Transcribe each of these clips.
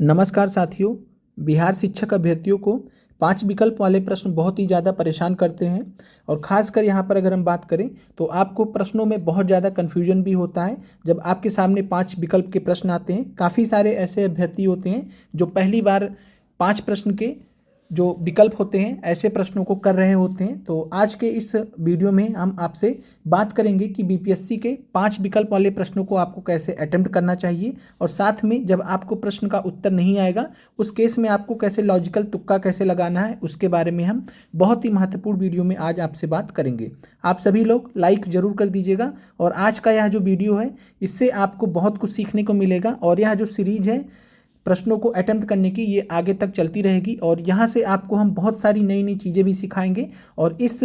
नमस्कार साथियों। बिहार शिक्षक अभ्यर्थियों को 5 विकल्प वाले प्रश्न बहुत ही ज़्यादा परेशान करते हैं और ख़ासकर यहाँ पर अगर हम बात करें तो आपको प्रश्नों में बहुत ज़्यादा कन्फ्यूजन भी होता है। जब आपके सामने 5 विकल्प के प्रश्न आते हैं, काफ़ी सारे ऐसे अभ्यर्थी होते हैं जो पहली बार 5 प्रश्न के जो विकल्प होते हैं ऐसे प्रश्नों को कर रहे होते हैं। तो आज के इस वीडियो में हम आपसे बात करेंगे कि बीपीएससी के 5 विकल्प वाले प्रश्नों को आपको कैसे अटेम्प्ट करना चाहिए और साथ में जब आपको प्रश्न का उत्तर नहीं आएगा उस केस में आपको कैसे लॉजिकल तुक्का कैसे लगाना है, उसके बारे में हम बहुत ही महत्वपूर्ण वीडियो में आज आपसे बात करेंगे। आप सभी लोग लाइक ज़रूर कर दीजिएगा और आज का यह जो वीडियो है इससे आपको बहुत कुछ सीखने को मिलेगा और यह जो सीरीज है प्रश्नों को अटेम्प्ट करने की ये आगे तक चलती रहेगी और यहाँ से आपको हम बहुत सारी नई नई चीज़ें भी सिखाएंगे और इस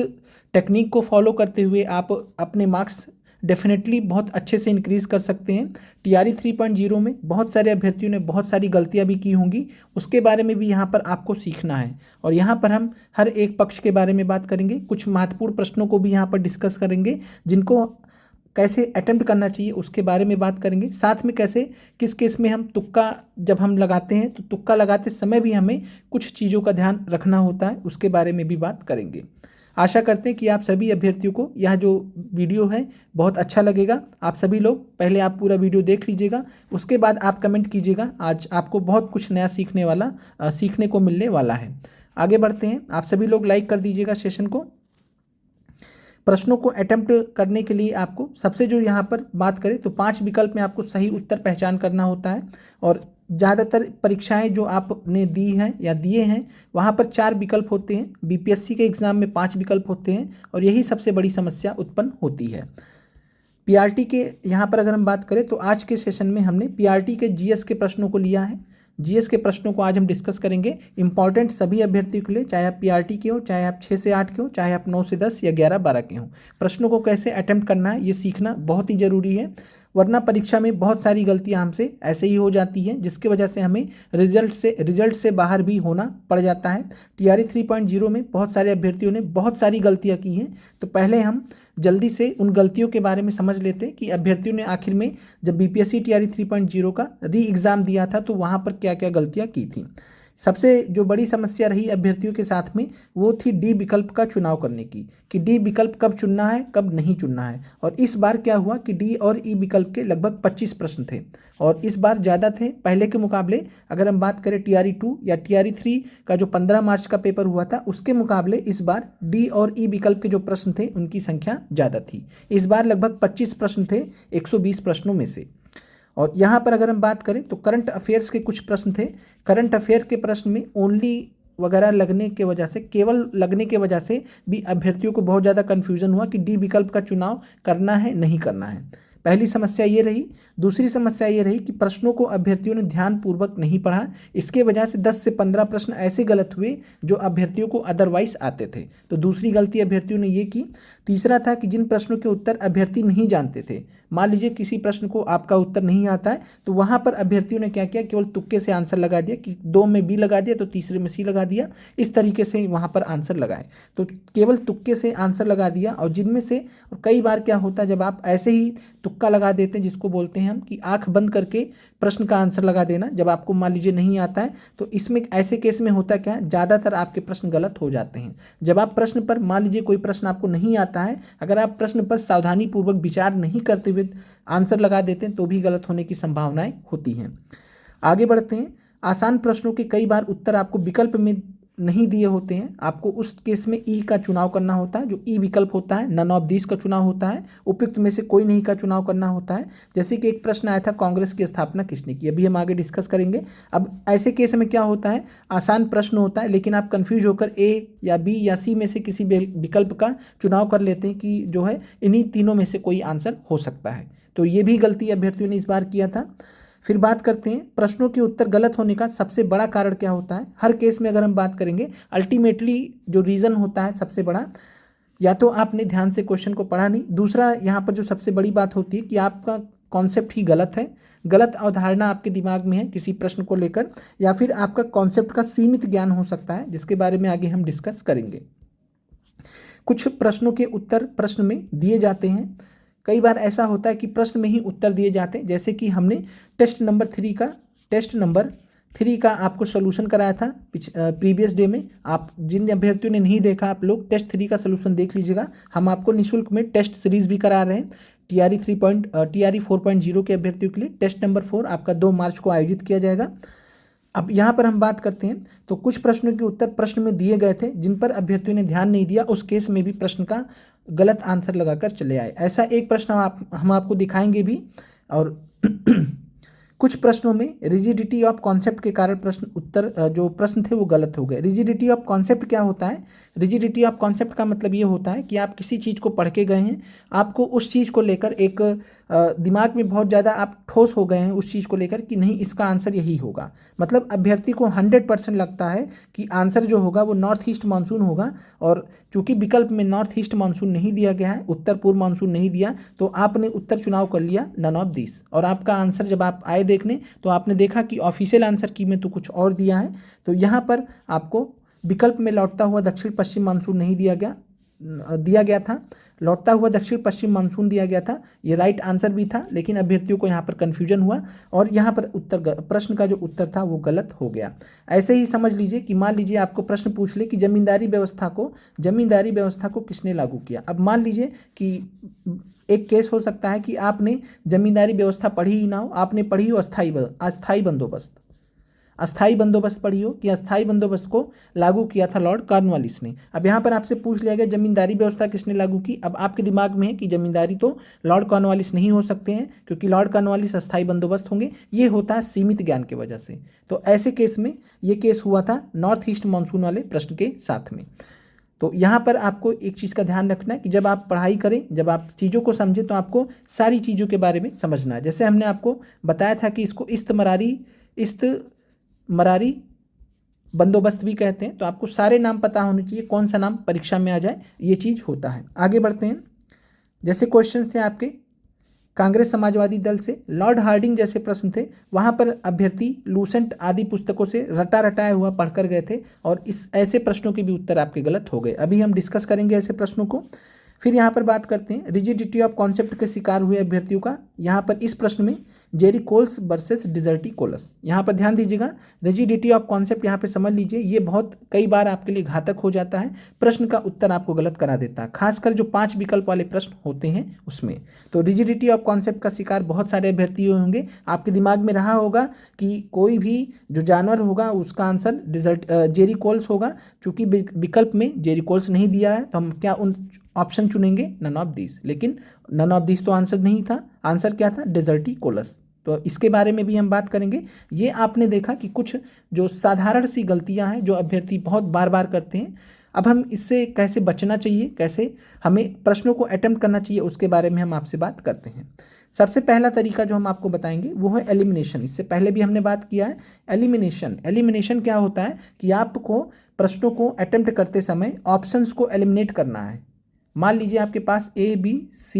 टेक्निक को फॉलो करते हुए आप अपने मार्क्स डेफिनेटली बहुत अच्छे से इंक्रीज़ कर सकते हैं। टीआरई 3.0 में बहुत सारे अभ्यर्थियों ने बहुत सारी गलतियां भी की होंगी, उसके बारे में भी यहाँ पर आपको सीखना है और यहाँ पर हम हर एक पक्ष के बारे में बात करेंगे। कुछ महत्वपूर्ण प्रश्नों को भी यहाँ पर डिस्कस करेंगे जिनको कैसे अटेम्प्ट करना चाहिए उसके बारे में बात करेंगे। साथ में कैसे किस केस में हम तुक्का जब हम लगाते हैं तो तुक्का लगाते समय भी हमें कुछ चीज़ों का ध्यान रखना होता है, उसके बारे में भी बात करेंगे। आशा करते हैं कि आप सभी अभ्यर्थियों को यह जो वीडियो है बहुत अच्छा लगेगा। आप सभी लोग पहले आप पूरा वीडियो देख लीजिएगा, उसके बाद आप कमेंट कीजिएगा। आज आपको बहुत कुछ नया सीखने को मिलने वाला है। आगे बढ़ते हैं। आप सभी लोग लाइक कर दीजिएगा सेशन को। प्रश्नों को अटेम्प्ट करने के लिए आपको सबसे जो यहाँ पर बात करें तो 5 विकल्प में आपको सही उत्तर पहचान करना होता है और ज़्यादातर परीक्षाएं जो आपने दी हैं या दिए हैं वहाँ पर 4 विकल्प होते हैं। बीपीएससी के एग्ज़ाम में 5 विकल्प होते हैं और यही सबसे बड़ी समस्या उत्पन्न होती है। पीआरटी के यहाँ पर अगर हम बात करें तो आज के सेशन में हमने पीआरटी के जीएस के प्रश्नों को लिया है। जीएस के प्रश्नों को आज हम डिस्कस करेंगे। इंपॉर्टेंट सभी अभ्यर्थियों के लिए, चाहे आप पीआरटी के हो, चाहे आप 6 से 8 के हो, चाहे आप 9 से 10 या 11-12 के हो, प्रश्नों को कैसे अटेम्प्ट करना है ये सीखना बहुत ही ज़रूरी है। वरना परीक्षा में बहुत सारी गलतियां हमसे ऐसे ही हो जाती हैं जिसकी वजह से हमें रिजल्ट से बाहर भी होना पड़ जाता है। टीआरई 3.0 में बहुत सारे अभ्यर्थियों ने बहुत सारी गलतियां की हैं, तो पहले हम जल्दी से उन गलतियों के बारे में समझ लेते हैं कि अभ्यर्थियों ने आखिर में जब बीपीएससी टीआरई 3.0 का री एग्ज़ाम दिया था तो वहाँ पर क्या क्या गलतियाँ की थी। सबसे जो बड़ी समस्या रही अभ्यर्थियों के साथ में वो थी डी विकल्प का चुनाव करने की, कि डी विकल्प कब चुनना है कब नहीं चुनना है। और इस बार क्या हुआ कि डी और ई विकल्प के लगभग 25 प्रश्न थे और इस बार ज़्यादा थे पहले के मुकाबले। अगर हम बात करें टीआरई 2 या टीआरई 3 का जो 15 मार्च का पेपर हुआ था उसके मुकाबले इस बार डी और ई विकल्प के जो प्रश्न थे उनकी संख्या ज़्यादा थी। इस बार लगभग 25 प्रश्न थे 120 प्रश्नों में से। और यहाँ पर अगर हम बात करें तो करंट अफेयर्स के कुछ प्रश्न थे। करंट अफेयर के प्रश्न में ओनली वगैरह लगने के वजह से, केवल लगने के वजह से भी अभ्यर्थियों को बहुत ज़्यादा कन्फ्यूजन हुआ कि डी विकल्प का चुनाव करना है नहीं करना है। पहली समस्या ये रही। दूसरी समस्या ये रही कि प्रश्नों को अभ्यर्थियों ने ध्यानपूर्वक नहीं पढ़ा। इसके वजह से 10 से 15 प्रश्न ऐसे गलत हुए जो अभ्यर्थियों को अदरवाइज आते थे, तो दूसरी गलती अभ्यर्थियों ने ये की। तीसरा था कि जिन प्रश्नों के उत्तर अभ्यर्थी नहीं जानते थे, मान लीजिए किसी प्रश्न को आपका उत्तर नहीं आता है तो वहाँ पर अभ्यर्थियों ने क्या किया, केवल तुक्के से आंसर लगा दिया कि 2 में बी लगा दिया तो तीसरे में सी लगा दिया, इस तरीके से वहाँ पर आंसर लगाए। तो केवल तुक्के से आंसर लगा दिया और जिनमें से कई बार क्या होता है जब आप ऐसे ही तुक्का लगा देते हैं, जिसको बोलते हैं हम कि आंख बंद करके प्रश्न का आंसर लगा देना, जब आपको मान लीजिए नहीं आता है तो इसमें ऐसे केस में होता क्या है, ज़्यादातर आपके प्रश्न गलत हो जाते हैं। जब आप प्रश्न पर, मान लीजिए कोई प्रश्न आपको नहीं आता है, अगर आप प्रश्न पर सावधानीपूर्वक विचार नहीं करते हुए आंसर लगा देते हैं तो भी गलत होने की संभावनाएं होती हैं। आगे बढ़ते हैं। आसान प्रश्नों के कई बार उत्तर आपको विकल्प में नहीं दिए होते हैं, आपको उस केस में ई का चुनाव करना होता है। जो ई विकल्प होता है, नन ऑफ दिस का चुनाव होता है, उपयुक्त में से कोई नहीं का चुनाव करना होता है। जैसे कि एक प्रश्न आया था, कांग्रेस की स्थापना किसने की, अभी हम आगे डिस्कस करेंगे। अब ऐसे केस में क्या होता है, आसान प्रश्न होता है लेकिन आप कन्फ्यूज होकर ए या बी या सी में से किसी विकल्प का चुनाव कर लेते हैं कि जो है इन्हीं तीनों में से कोई आंसर हो सकता है। तो ये भी गलती अभ्यर्थियों ने इस बार किया था। फिर बात करते हैं प्रश्नों के उत्तर गलत होने का सबसे बड़ा कारण क्या होता है। हर केस में अगर हम बात करेंगे, अल्टीमेटली जो रीज़न होता है सबसे बड़ा, या तो आपने ध्यान से क्वेश्चन को पढ़ा नहीं, दूसरा यहाँ पर जो सबसे बड़ी बात होती है कि आपका कॉन्सेप्ट ही गलत है, गलत अवधारणा आपके दिमाग में है किसी प्रश्न को लेकर, या फिर आपका कॉन्सेप्ट का सीमित ज्ञान हो सकता है, जिसके बारे में आगे हम डिस्कस करेंगे। कुछ प्रश्नों के उत्तर प्रश्न में दिए जाते हैं। कई बार ऐसा होता है कि प्रश्न में ही उत्तर दिए जाते हैं, जैसे कि हमने टेस्ट नंबर 3 का आपको सोल्यूशन कराया था प्रीवियस डे में। आप जिन अभ्यर्थियों ने नहीं देखा, आप लोग टेस्ट 3 का सोल्यूशन देख लीजिएगा। हम आपको निःशुल्क में टेस्ट सीरीज भी करा रहे हैं TRE 4.0 के अभ्यर्थियों के लिए। टेस्ट नंबर 4 आपका 2 मार्च को आयोजित किया जाएगा। अब यहाँ पर हम बात करते हैं तो कुछ प्रश्नों के उत्तर प्रश्न में दिए गए थे जिन पर अभ्यर्थियों ने ध्यान नहीं दिया, उस केस में भी प्रश्न का गलत आंसर लगाकर चले आए। ऐसा एक प्रश्न हम आपको दिखाएंगे भी। और कुछ प्रश्नों में रिजिडिटी ऑफ कॉन्सेप्ट के कारण जो प्रश्न थे वो गलत हो गए। रिजिडिटी ऑफ कॉन्सेप्ट क्या होता है? रिजिडिटी ऑफ कॉन्सेप्ट का मतलब ये होता है कि आप किसी चीज़ को पढ़ के गए हैं, आपको उस चीज़ को लेकर एक दिमाग में बहुत ज़्यादा आप ठोस हो गए हैं उस चीज़ को लेकर कि नहीं, इसका आंसर यही होगा। मतलब अभ्यर्थी को 100% लगता है कि आंसर जो होगा वो नॉर्थ ईस्ट मानसून होगा, और चूंकि विकल्प में नॉर्थ ईस्ट मानसून नहीं दिया गया है, उत्तर पूर्व मानसून नहीं दिया, तो आपने उत्तर चुनाव कर लिया नन ऑफ दिस। और आपका आंसर जब आप आए देखने तो आपने देखा कि ऑफिशियल आंसर की में तो कुछ और दिया है। तो यहाँ पर आपको विकल्प में लौटता हुआ दक्षिण पश्चिम मानसून नहीं दिया गया था, लौटता हुआ दक्षिण पश्चिम मानसून दिया गया था। ये राइट आंसर भी था, लेकिन अभ्यर्थियों को यहाँ पर कन्फ्यूजन हुआ और यहाँ पर प्रश्न का जो उत्तर था वो गलत हो गया। ऐसे ही समझ लीजिए कि मान लीजिए आपको प्रश्न पूछ ले कि जमींदारी व्यवस्था को किसने लागू किया। अब मान लीजिए कि एक केस हो सकता है कि आपने जमींदारी व्यवस्था पढ़ी ही ना हो, आपने पढ़ी हो अस्थाई बंदोबस्त पढ़ी हो कि अस्थाई बंदोबस्त को लागू किया था लॉर्ड कॉर्नवालिस ने। अब यहाँ पर आपसे पूछ लिया गया जमींदारी व्यवस्था किसने लागू की। अब आपके दिमाग में है कि जमींदारी तो लॉर्ड कॉर्नवालिस नहीं हो सकते हैं, क्योंकि लॉर्ड कॉर्नवालिस अस्थाई बंदोबस्त होंगे। ये होता है सीमित ज्ञान की वजह से। तो ऐसे केस में ये केस हुआ था नॉर्थ ईस्ट मानसून वाले प्रश्न के साथ में। तो यहाँ पर आपको एक चीज़ का ध्यान रखना है कि जब आप पढ़ाई करें, जब आप चीज़ों को समझें, तो आपको सारी चीज़ों के बारे में समझना है। जैसे हमने आपको बताया था कि इसको इस्तमरारी बंदोबस्त भी कहते हैं, तो आपको सारे नाम पता होने चाहिए, कौन सा नाम परीक्षा में आ जाए, ये चीज़ होता है। आगे बढ़ते हैं। जैसे क्वेश्चन थे आपके कांग्रेस समाजवादी दल से, लॉर्ड हार्डिंग जैसे प्रश्न थे, वहाँ पर अभ्यर्थी लूसेंट आदि पुस्तकों से रटाया हुआ पढ़कर गए थे, और ऐसे प्रश्नों के भी उत्तर आपके गलत हो गए। अभी हम डिस्कस करेंगे ऐसे प्रश्नों को। फिर यहाँ पर बात करते हैं रिजिडिटी ऑफ कॉन्सेप्ट के शिकार हुए अभ्यर्थियों का। यहाँ पर इस प्रश्न में जेरिकोल्स वर्सेस डिजर्टिकोलस, यहाँ पर ध्यान दीजिएगा। रिजिडिटी ऑफ कॉन्सेप्ट यहाँ पे समझ लीजिए, ये बहुत कई बार आपके लिए घातक हो जाता है, प्रश्न का उत्तर आपको गलत करा देता है, खासकर जो 5 विकल्प वाले प्रश्न होते हैं उसमें। तो रिजिडिटी ऑफ कॉन्सेप्ट का शिकार बहुत सारे अभ्यर्थी होंगे। आपके दिमाग में रहा होगा कि कोई भी जो जानवर होगा उसका आंसर जेरिकोल्स होगा। चूंकि विकल्प में जेरिकोल्स नहीं दिया है, तो हम क्या उन ऑप्शन चुनेंगे? None of this. लेकिन नन ऑफ दिस तो आंसर नहीं था, आंसर क्या था? डिजर्टिकोलस। तो इसके बारे में भी हम बात करेंगे। ये आपने देखा कि कुछ जो साधारण सी गलतियां हैं जो अभ्यर्थी बहुत बार बार करते हैं। अब हम इससे कैसे बचना चाहिए, कैसे हमें प्रश्नों को अटेम्प्ट करना चाहिए, उसके बारे में हम आपसे बात करते हैं। सबसे पहला तरीका जो हम आपको बताएंगे वो है एलिमिनेशन। इससे पहले भी हमने बात किया है एलिमिनेशन क्या होता है कि आपको प्रश्नों को अटेम्प्ट करते समय ऑप्शंस को एलिमिनेट करना है। मान लीजिए आपके पास A B C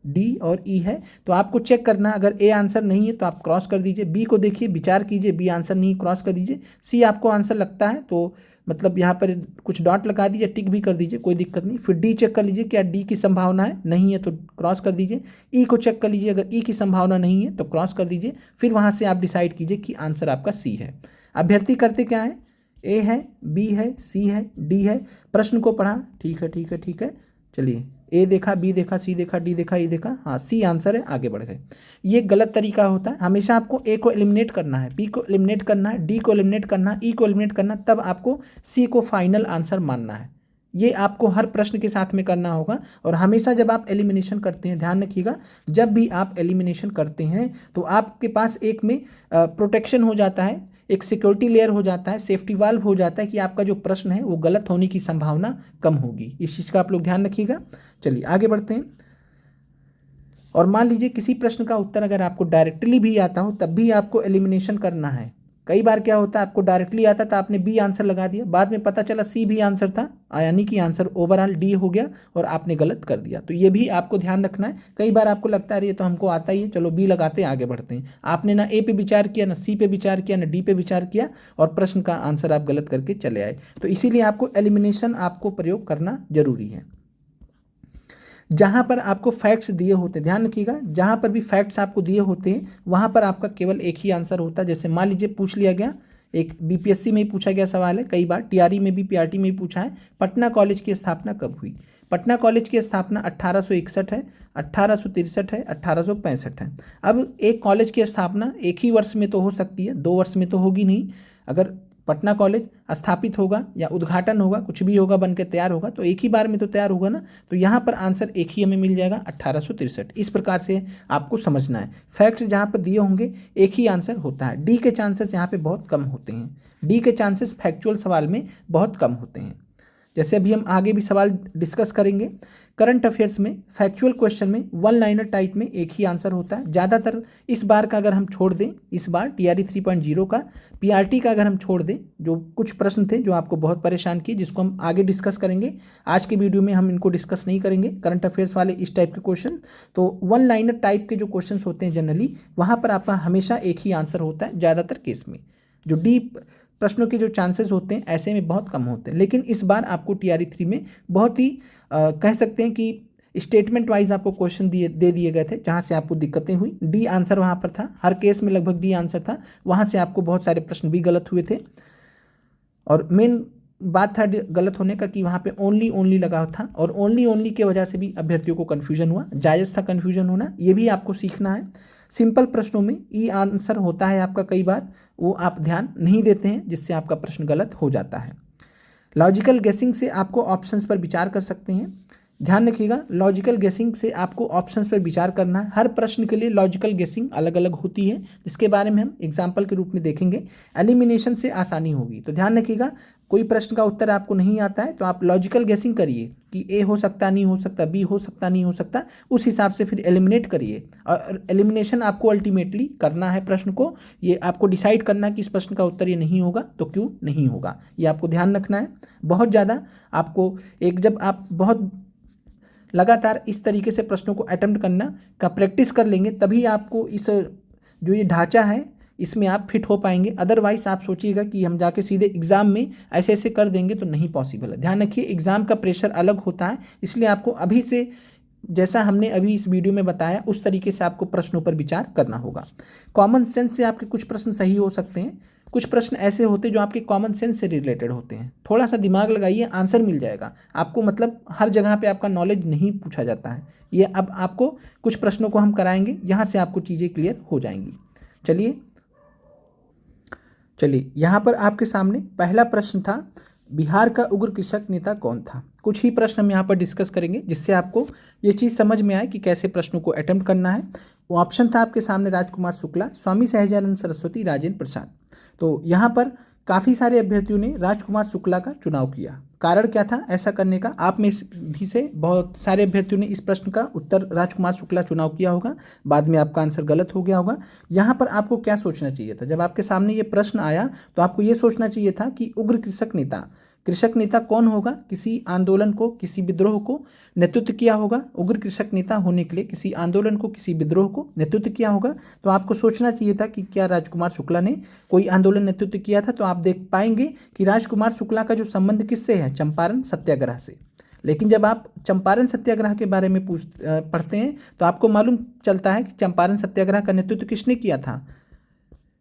D और E है, तो आपको चेक करना, अगर A आंसर नहीं है तो आप क्रॉस कर दीजिए, B को देखिए, विचार कीजिए, B आंसर नहीं, क्रॉस कर दीजिए, C आपको आंसर लगता है तो मतलब यहाँ पर कुछ डॉट लगा दीजिए, टिक भी कर दीजिए, कोई दिक्कत नहीं। फिर D चेक कर लीजिए, क्या D की संभावना है, नहीं है तो क्रॉस कर दीजिए। E को चेक कर लीजिए, अगर E की संभावना नहीं है तो क्रॉस कर दीजिए। फिर वहाँ से आप डिसाइड कीजिए कि आंसर आपका C है। अभ्यर्थी करते क्या है? A है, B है, C है, D है, प्रश्न को पढ़ा, ठीक है, चलिए A देखा, B देखा, C देखा, D देखा, E देखा, हाँ C आंसर है, आगे बढ़ गए। ये गलत तरीका होता है। हमेशा आपको A को एलिमिनेट करना है, B को एलिमिनेट करना है, D को एलिमिनेट करना है, E को एलिमिनेट करना, तब आपको C को फाइनल आंसर मानना है। ये आपको हर प्रश्न के साथ में करना होगा। और हमेशा जब आप एलिमिनेशन करते हैं, ध्यान रखिएगा, जब भी आप एलिमिनेशन करते हैं तो आपके पास एक में प्रोटेक्शन हो जाता है, एक सिक्योरिटी लेयर हो जाता है, सेफ्टी वाल्व हो जाता है कि आपका जो प्रश्न है वो गलत होने की संभावना कम होगी। इस चीज़ का आप लोग ध्यान रखिएगा। चलिए आगे बढ़ते हैं। और मान लीजिए किसी प्रश्न का उत्तर अगर आपको डायरेक्टली भी आता हो तब भी आपको एलिमिनेशन करना है। कई बार क्या होता है, आपको डायरेक्टली आता था, आपने B आंसर लगा दिया, बाद में पता चला C भी आंसर था, यानी कि आंसर ओवरऑल D हो गया और आपने गलत कर दिया। तो ये भी आपको ध्यान रखना है। कई बार आपको लगता है ये तो हमको आता ही है, चलो B लगाते हैं, आगे बढ़ते हैं। आपने ना A पे विचार किया, ना C पे विचार किया, ना D पे विचार किया, और प्रश्न का आंसर आप गलत करके चले आए। तो इसीलिए आपको एलिमिनेशन आपको प्रयोग करना जरूरी है। जहाँ पर आपको फैक्ट्स दिए होते हैं, ध्यान रखिएगा, जहाँ पर भी फैक्ट्स आपको दिए होते हैं वहाँ पर आपका केवल एक ही आंसर होता है। जैसे मान लीजिए पूछ लिया गया, एक बीपीएससी में ही पूछा गया सवाल है, कई बार टीआरई में भी, पीआरटी में भी पूछा है, पटना कॉलेज की स्थापना कब हुई। पटना कॉलेज की स्थापना 1861 है, 1863 है, 1865 है। अब एक कॉलेज की स्थापना एक ही वर्ष में तो हो सकती है, 2 वर्ष में तो होगी नहीं। अगर पटना कॉलेज स्थापित होगा या उद्घाटन होगा, कुछ भी होगा, बन के तैयार होगा, तो एक ही बार में तो तैयार होगा ना। तो यहाँ पर आंसर एक ही हमें मिल जाएगा, 1863। इस प्रकार से आपको समझना है, फैक्ट्स जहाँ पर दिए होंगे एक ही आंसर होता है। डी के चांसेस यहाँ पे बहुत कम होते हैं, डी के चांसेस फैक्चुअल सवाल में बहुत कम होते हैं। जैसे अभी हम आगे भी सवाल डिस्कस करेंगे, करंट अफेयर्स में फैक्चुअल क्वेश्चन में वन लाइनर टाइप में एक ही आंसर होता है ज़्यादातर। इस बार का अगर हम छोड़ दें, इस बार टीआरई 3.0 का, पीआरटी का अगर हम छोड़ दें, जो कुछ प्रश्न थे जो आपको बहुत परेशान किए, जिसको हम आगे डिस्कस करेंगे, आज के वीडियो में हम इनको डिस्कस नहीं करेंगे, करंट अफेयर्स वाले इस टाइप के क्वेश्चन। तो वन लाइनर टाइप के जो क्वेश्चन होते हैं जनरली, वहाँ पर आपका हमेशा एक ही आंसर होता है ज़्यादातर केस में। जो डीप प्रश्नों के जो चांसेस होते हैं ऐसे में बहुत कम होते हैं। लेकिन इस बार आपको टीआरई 3 में बहुत ही कह सकते हैं कि स्टेटमेंट वाइज आपको क्वेश्चन दे दिए गए थे, जहाँ से आपको दिक्कतें हुई। डी आंसर वहाँ पर था, हर केस में लगभग डी आंसर था, वहाँ से आपको बहुत सारे प्रश्न भी गलत हुए थे। और मेन बात था गलत होने का कि वहाँ पे ओनली लगा था, और ओनली की वजह से भी अभ्यर्थियों को कन्फ्यूजन हुआ। जायज़ था कन्फ्यूजन होना, ये भी आपको सीखना है। सिंपल प्रश्नों में ई आंसर होता है आपका, कई बार वो आप ध्यान नहीं देते हैं, जिससे आपका प्रश्न गलत हो जाता है। लॉजिकल गेसिंग से आपको ऑप्शंस पर विचार कर सकते हैं। ध्यान रखिएगा, लॉजिकल गेसिंग से आपको ऑप्शंस पर विचार करना है। हर प्रश्न के लिए लॉजिकल गेसिंग अलग अलग होती है, जिसके बारे में हम एग्जाम्पल के रूप में देखेंगे। एलिमिनेशन से आसानी होगी, तो ध्यान रखिएगा, कोई प्रश्न का उत्तर आपको नहीं आता है तो आप लॉजिकल गेसिंग करिए कि ए हो सकता, नहीं हो सकता, बी हो सकता, नहीं हो सकता, उस हिसाब से फिर एलिमिनेट करिए। और एलिमिनेशन आपको अल्टीमेटली करना है प्रश्न को, ये आपको डिसाइड करना है कि इस प्रश्न का उत्तर ये नहीं होगा तो क्यों नहीं होगा, ये आपको ध्यान रखना है। बहुत ज़्यादा आपको जब आप बहुत लगातार इस तरीके से प्रश्नों को अटेम्प्ट करना का प्रैक्टिस कर लेंगे, तभी आपको इस जो ये ढांचा है इसमें आप फिट हो पाएंगे। अदरवाइज आप सोचिएगा कि हम जाके सीधे एग्ज़ाम में ऐसे ऐसे कर देंगे तो नहीं पॉसिबल है। ध्यान रखिए, एग्ज़ाम का प्रेशर अलग होता है, इसलिए आपको अभी से, जैसा हमने अभी इस वीडियो में बताया, उस तरीके से आपको प्रश्नों पर विचार करना होगा। कॉमन सेंस से आपके कुछ प्रश्न सही हो सकते हैं, कुछ प्रश्न ऐसे होते हैं जो आपके कॉमन सेंस से रिलेटेड होते हैं। थोड़ा सा दिमाग लगाइए, आंसर मिल जाएगा आपको। मतलब हर जगह पे आपका नॉलेज नहीं पूछा जाता है। ये अब आपको कुछ प्रश्नों को हम कराएंगे, यहाँ से आपको चीज़ें क्लियर हो जाएंगी। चलिए यहाँ पर आपके सामने पहला प्रश्न था, बिहार का उग्र कृषक नेता कौन था। कुछ ही प्रश्न हम यहाँ पर डिस्कस करेंगे, जिससे आपको ये चीज़ समझ में आए कि कैसे प्रश्नों को अटेम्प्ट करना है। वो ऑप्शन था आपके सामने, राजकुमार शुक्ला, स्वामी सहजानंद सरस्वती, राजेंद्र प्रसाद। तो यहाँ पर काफ़ी सारे अभ्यर्थियों ने राजकुमार शुक्ला का चुनाव किया। कारण क्या था ऐसा करने का? आप में भी से बहुत सारे अभ्यर्थियों ने इस प्रश्न का उत्तर राजकुमार शुक्ला चुनाव किया होगा, बाद में आपका आंसर गलत हो गया होगा। यहाँ पर आपको क्या सोचना चाहिए था? जब आपके सामने ये प्रश्न आया तो आपको ये सोचना चाहिए था कि उग्र कृषक नेता कौन होगा? किसी आंदोलन को, किसी विद्रोह को नेतृत्व किया होगा। उग्र कृषक नेता होने के लिए किसी आंदोलन को, किसी विद्रोह को नेतृत्व किया होगा। तो आपको सोचना चाहिए था कि क्या राजकुमार शुक्ला ने कोई आंदोलन नेतृत्व किया था। तो आप देख पाएंगे कि राजकुमार शुक्ला का जो संबंध किससे है? चंपारण सत्याग्रह से। लेकिन जब आप चंपारण सत्याग्रह के बारे में पढ़ते हैं तो आपको मालूम चलता है कि चंपारण सत्याग्रह का नेतृत्व किसने किया था?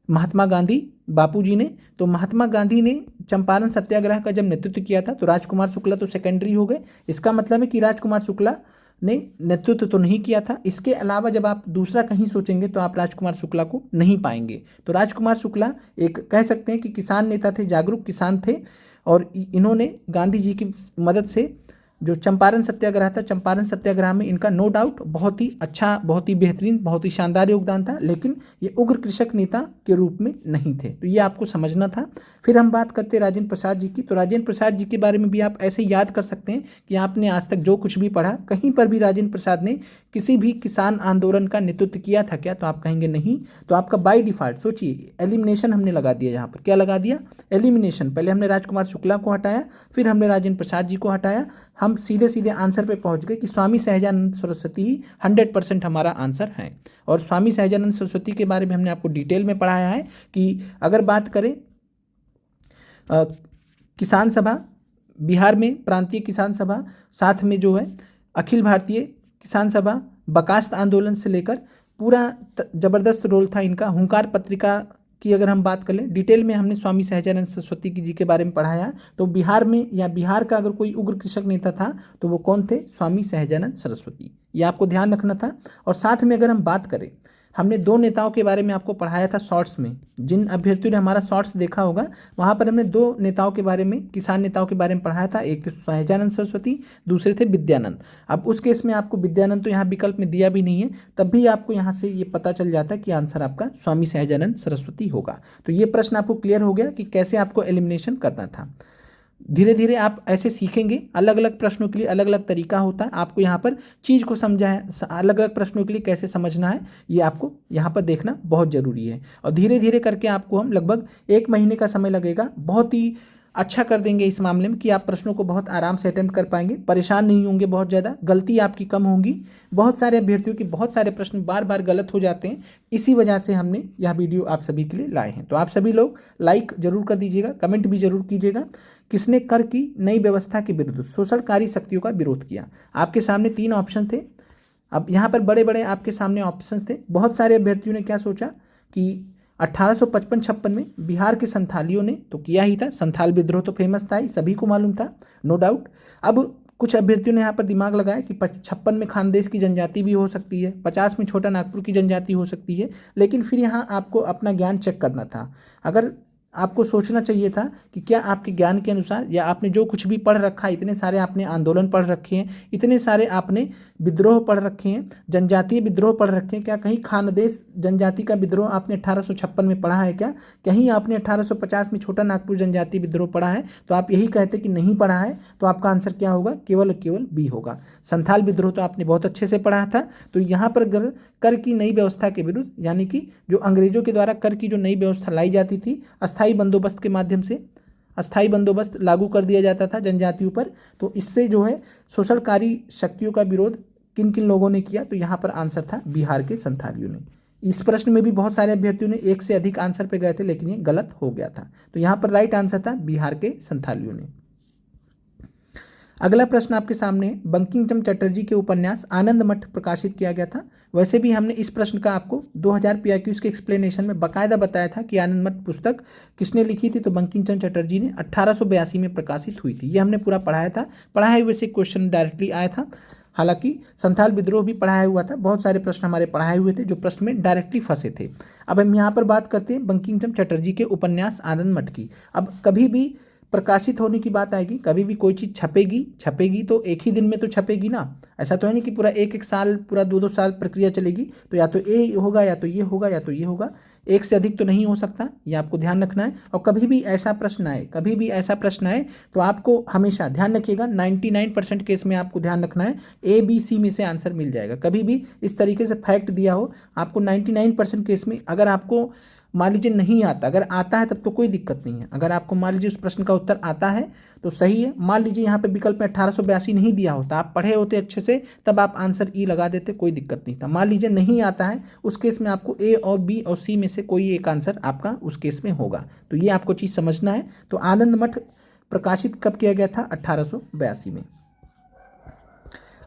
महात्मा गांधी बापूजी ने। तो महात्मा गांधी ने चंपारण सत्याग्रह का जब नेतृत्व किया था तो राजकुमार शुक्ला तो सेकेंडरी हो गए। इसका मतलब है कि राजकुमार शुक्ला ने नेतृत्व तो नहीं किया था। इसके अलावा जब आप दूसरा कहीं सोचेंगे तो आप राजकुमार शुक्ला को नहीं पाएंगे। तो राजकुमार शुक्ला एक कह सकते हैं कि किसान नेता थे, जागरूक किसान थे, और इन्होंने गांधी जी की मदद से जो चंपारण सत्याग्रह था, चंपारण सत्याग्रह में इनका नो डाउट बहुत ही अच्छा, बहुत ही बेहतरीन, बहुत ही शानदार योगदान था। लेकिन ये उग्र कृषक नेता के रूप में नहीं थे, तो ये आपको समझना था। फिर हम बात करते हैं राजेंद्र प्रसाद जी की। तो राजेंद्र प्रसाद जी के बारे में भी आप ऐसे याद कर सकते हैं कि आपने आज तक जो कुछ भी पढ़ा, कहीं पर भी राजेंद्र प्रसाद ने किसी भी किसान आंदोलन का नेतृत्व किया था क्या? तो आप कहेंगे नहीं। तो आपका बाय डिफॉल्ट सोचिए, एलिमिनेशन हमने लगा दिया। यहाँ पर क्या लगा दिया? एलिमिनेशन। पहले हमने राजकुमार शुक्ला को हटाया, फिर हमने राजेंद्र प्रसाद जी को हटाया। हम सीधे सीधे आंसर पे पहुंच गए कि स्वामी सहजानंद सरस्वती ही 100% हमारा आंसर है। और स्वामी सहजानंद सरस्वती के बारे में हमने आपको डिटेल में पढ़ाया है कि अगर बात करें किसान सभा, बिहार में प्रांतीय किसान सभा, साथ में जो है अखिल भारतीय किसान सभा, बकास्त आंदोलन से लेकर पूरा जबरदस्त रोल था इनका। हुंकार पत्रिका की अगर हम बात करें डिटेल में, हमने स्वामी सहजानंद सरस्वती जी के बारे में पढ़ाया। तो बिहार में या बिहार का अगर कोई उग्र कृषक नेता था तो वो कौन थे? स्वामी सहजानंद सरस्वती। ये आपको ध्यान रखना था। और साथ में अगर हम बात करें, हमने दो नेताओं के बारे में आपको पढ़ाया था शॉर्ट्स में। जिन अभ्यर्थियों ने हमारा शॉर्ट्स देखा होगा वहाँ पर हमने दो नेताओं के बारे में, किसान नेताओं के बारे में पढ़ाया था। एक थे सहजानंद सरस्वती, दूसरे थे विद्यानंद। अब उस केस में आपको विद्यानंद तो यहाँ विकल्प में दिया भी नहीं है, तब भी आपको यहाँ से ये पता चल जाता है कि आंसर आपका स्वामी सहजानंद सरस्वती होगा। तो ये प्रश्न आपको क्लियर हो गया कि कैसे आपको एलिमिनेशन करना था। धीरे धीरे आप ऐसे सीखेंगे। अलग अलग प्रश्नों के लिए अलग अलग तरीका होता है। आपको यहाँ पर चीज़ को समझा है, अलग अलग प्रश्नों के लिए कैसे समझना है ये आपको यहाँ पर देखना बहुत ज़रूरी है। और धीरे धीरे करके आपको हम लगभग 1 महीने का समय लगेगा, बहुत ही अच्छा कर देंगे इस मामले में कि आप प्रश्नों को बहुत आराम से अटेम्प्ट कर पाएंगे, परेशान नहीं होंगे, बहुत ज़्यादा गलती आपकी कम होंगी। बहुत सारे अभ्यर्थियों की बहुत सारे प्रश्न बार बार गलत हो जाते हैं, इसी वजह से हमने यह वीडियो आप सभी के लिए लाए हैं। तो आप सभी लोग लाइक जरूर कर दीजिएगा, कमेंट भी जरूर कीजिएगा। किसने कर की नई व्यवस्था के विरुद्ध शोषणकारी शक्तियों का विरोध किया? आपके सामने 3 ऑप्शन थे। अब यहाँ पर बड़े बड़े आपके सामने ऑप्शन थे। बहुत सारे अभ्यर्थियों ने क्या सोचा कि 1855-56 में बिहार के संथालियों ने तो किया ही था। संथाल विद्रोह तो फेमस था ही, सभी को मालूम था, नो डाउट। अब कुछ अभ्यर्थियों ने यहाँ पर दिमाग लगाया कि 56 में खानदेश की जनजाति भी हो सकती है, 50 में छोटा नागपुर की जनजाति हो सकती है। लेकिन फिर यहाँ आपको अपना ज्ञान चेक करना था। अगर आपको सोचना चाहिए था कि क्या आपके ज्ञान के अनुसार या आपने जो कुछ भी पढ़ रखा है, इतने सारे आपने आंदोलन पढ़ रखे हैं, इतने सारे आपने विद्रोह पढ़ रखे हैं, जनजातीय विद्रोह पढ़ रखे हैं, क्या कहीं खानदेश जनजाति का विद्रोह आपने 1856 में पढ़ा है? क्या कहीं आपने 1850 में छोटा नागपुर जनजातीय विद्रोह पढ़ा है? तो आप यही कहते कि नहीं पढ़ा है, तो आपका आंसर क्या होगा? केवल केवल बी होगा। संथाल विद्रोह तो आपने बहुत अच्छे से पढ़ा था। तो यहाँ पर कर की नई व्यवस्था के विरुद्ध, यानी कि जो अंग्रेजों के द्वारा कर की जो नई व्यवस्था लाई जाती थी, अस्थायी बंदोबस्त के माध्यम से अस्थायी बंदोबस्त लागू कर दिया जाता था जनजातियों पर, तो इससे जो है शोषणकारी शक्तियों का विरोध किन किन लोगों ने किया? तो यहाँ पर आंसर था बिहार के संथालियों ने। इस प्रश्न में भी बहुत सारे अभ्यर्थियों ने एक से अधिक आंसर पे गए थे, लेकिन ये गलत हो गया था। तो यहाँ पर राइट आंसर था बिहार के संथालियों ने। अगला प्रश्न आपके सामने, बंकिम चंद्र चटर्जी के उपन्यास आनंद मठ प्रकाशित किया गया था। वैसे भी हमने इस प्रश्न का आपको 2000 PIQs के एक्सप्लेनेशन में बाकायदा बताया था कि आनंद मठ पुस्तक किसने लिखी थी? तो बंकिम चंद्र चटर्जी ने 1882 में प्रकाशित हुई थी। ये हमने पूरा पढ़ाया था। पढ़ाए हुए से क्वेश्चन डायरेक्टली आया था। हालांकि संथाल विद्रोह भी पढ़ाया हुआ था, बहुत सारे प्रश्न हमारे पढ़ाए हुए थे जो प्रश्न में डायरेक्टली फंसे थे। अब हम यहाँ पर बात करते हैं बंकिम चंद्र चटर्जी के उपन्यास आनंद मठ की। अब कभी भी प्रकाशित होने की बात आएगी, कभी भी कोई चीज़ छपेगी तो एक ही दिन में तो छपेगी ना। ऐसा तो है नहीं कि पूरा एक साल, पूरा 2 साल प्रक्रिया चलेगी। तो या तो ये होगा या तो ये होगा या तो ये होगा, एक से अधिक तो नहीं हो सकता, ये आपको ध्यान रखना है। और कभी भी ऐसा प्रश्न आए तो आपको हमेशा ध्यान रखिएगा, 99% केस में आपको ध्यान रखना है ABC में से आंसर मिल जाएगा। कभी भी इस तरीके से फैक्ट दिया हो, आपको 99% केस में, अगर आपको मान लीजिए नहीं आता, अगर आता है तब तो कोई दिक्कत नहीं है। अगर आपको मान लीजिए उस प्रश्न का उत्तर आता है तो सही है। मान लीजिए यहाँ पे विकल्प में 1882 नहीं दिया होता, आप पढ़े होते अच्छे से, तब आप आंसर ई लगा देते, कोई दिक्कत नहीं था। मान लीजिए नहीं आता है, उस केस में आपको A और B और C में से कोई एक आंसर आपका उस केस में होगा। तो ये आपको चीज़ समझना है। तो आनंद मठ प्रकाशित कब किया गया था? 1882 में।